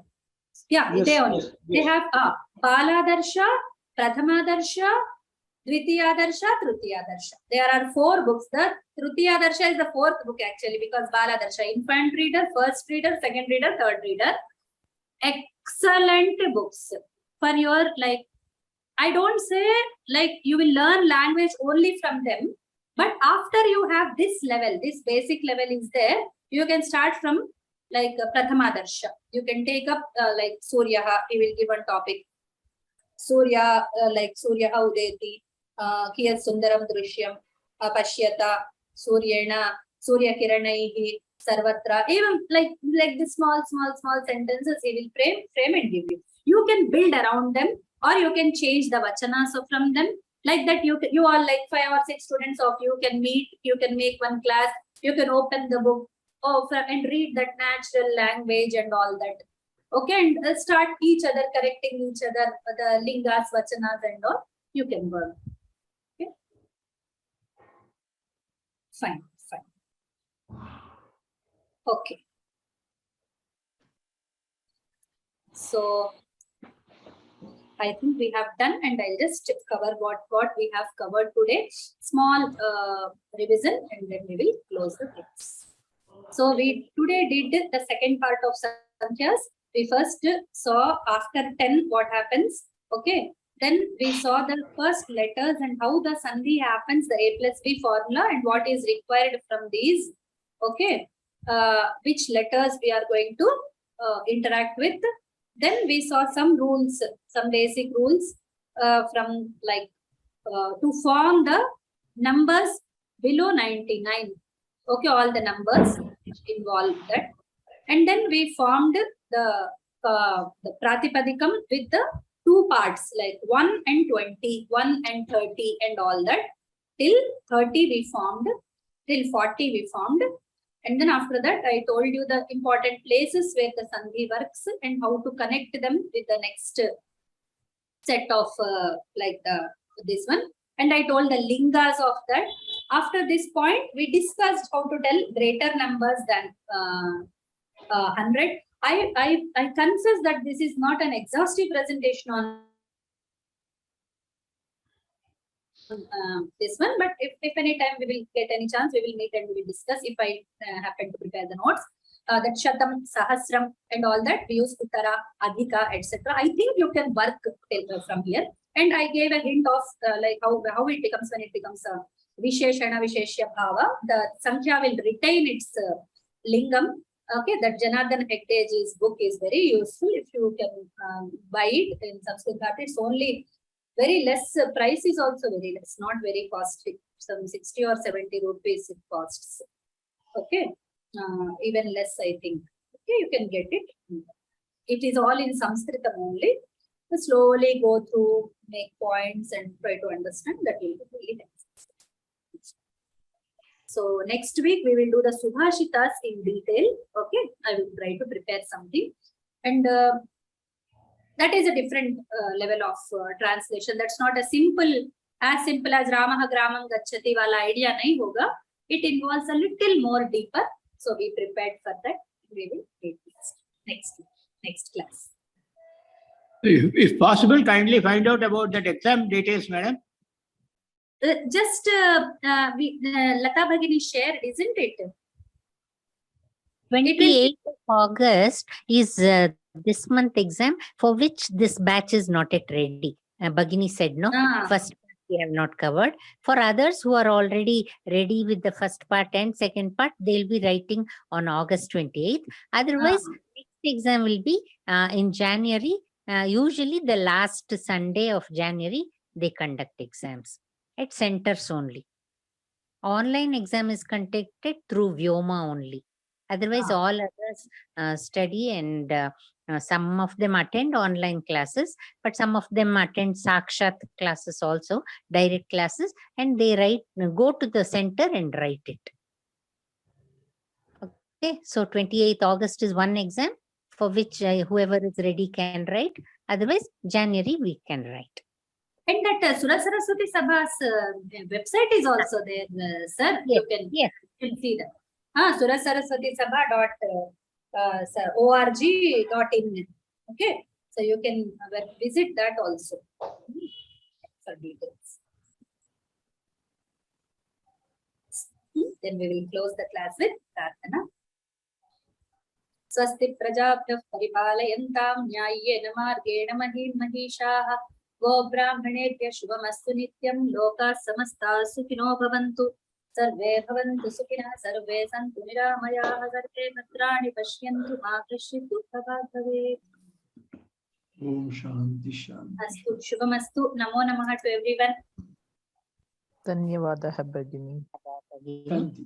Yeah, Yes, they only. yes, They yes. have Paladarsha, Prathamadarsha, Dvitiyadarsha, Trutiyadarsha. There are 4 books. The Trutiyadarsha is the 4th book actually, because Baladarsha, infant reader, first reader, second reader, third reader. Excellent books for your, like, I don't say like you will learn language only from them, but after you have this level, this basic level is there, you can start from like Prathamadarsha. You can take up like Suryaha, he will give one topic. Surya, like Suryaha Udeti, Kiyat Sundaram Drishyam, Pashyata, Suryena, Surya Kiranaihi, Sarvatra, even like the small sentences he will frame and give you. You can build around them, or you can change the vachanas from them. Like that, you are like 5 or 6 students of you can meet, you can make one class, you can open the book and read that natural language and all that. Okay, and start each other, correcting each other, the lingas, vachanas and all, you can work. Okay. Fine. Okay. So I think we have done, and I'll just cover what we have covered today. Small revision, and then we will close the class. So we today did the second part of Sankhya's. We first saw after 10 what happens. Okay. Then we saw the first letters and how the sandhi happens, the A+B formula, and what is required from these. Okay. Which letters we are going to interact with. Then we saw some rules, some basic rules from like to form the numbers below 99. Okay, all the numbers which involve that. And then we formed the Pratipadikam with the 2 parts like 1 and 20, 1 and 30 and all that. Till 30 we formed, till 40 we formed. And then after that, I told you the important places where the sandhi works and how to connect them with the next set of like this one. And I told the lingas of that. After this point, we discussed how to tell greater numbers than 100. I confess that this is not an exhaustive presentation on this one, but if any time we will get any chance, we will meet and we will discuss if I happen to prepare the notes. That Shatam, Sahasram and all that, we use Uttara, Adhika, etc. I think you can work from here. And I gave a hint of like how it becomes when it becomes a Visheshana, Visheshya Bhava. The Sankhya will retain its lingam. Okay, that Janardhan Hegde's book is very useful. If you can buy it in Sanskrit, it's only very less, price is also very less, not very costly. Some 60 or 70 rupees it costs. Okay, even less, I think. Okay, you can get it. It is all in Sanskrit only. So slowly go through, make points and try to understand. That will be really helpful. So next week we will do the Subhashitas in detail. Okay, I will try to prepare something. And that is a different level of translation. That's not as simple as Ramaha Gramam Gacchati wala idea nahi hoga. It involves a little more deeper. So be prepared for that. We will take next class. If possible, kindly find out about that exam details, madam. Just Lata Bhagini shared, isn't it? 28th of August is this month exam, for which this batch is not yet ready. Bhagini said no. First part we have not covered. For others who are already ready with the first part and second part, they'll be writing on August 28th. Otherwise, next exam will be in January. Usually the last Sunday of January, they conduct exams at centers only. Online exam is conducted through Vyoma only. Otherwise, all others study and some of them attend online classes, but some of them attend Sakshat classes also, direct classes, and they go to the center and write it. Okay, so 28th August is one exam for which whoever is ready can write. Otherwise, January we can write. And that Sura Saraswati Sabha's website is also there, sir. Yes, You can see that. Sura Saraswati Sabha.org.in. Okay, so you can visit that also for details. Then we will close the class with Prarthana. Swasti prajabhyaः paripalayantam nyayena margena mahim mahishaः go brahmanebhyah shubhamastu nityam lokaः samastāः sukhino bhavantu sarve bhavantu sukhinah sarve santu niramayaः sarve bhadrani pashyantu ma kaśyid dukkha bhaveet. Om Shanti Shanti. Astu shubhamastu. Namo namaha to everyone. Dhanyavadah Bhagini. Shanti.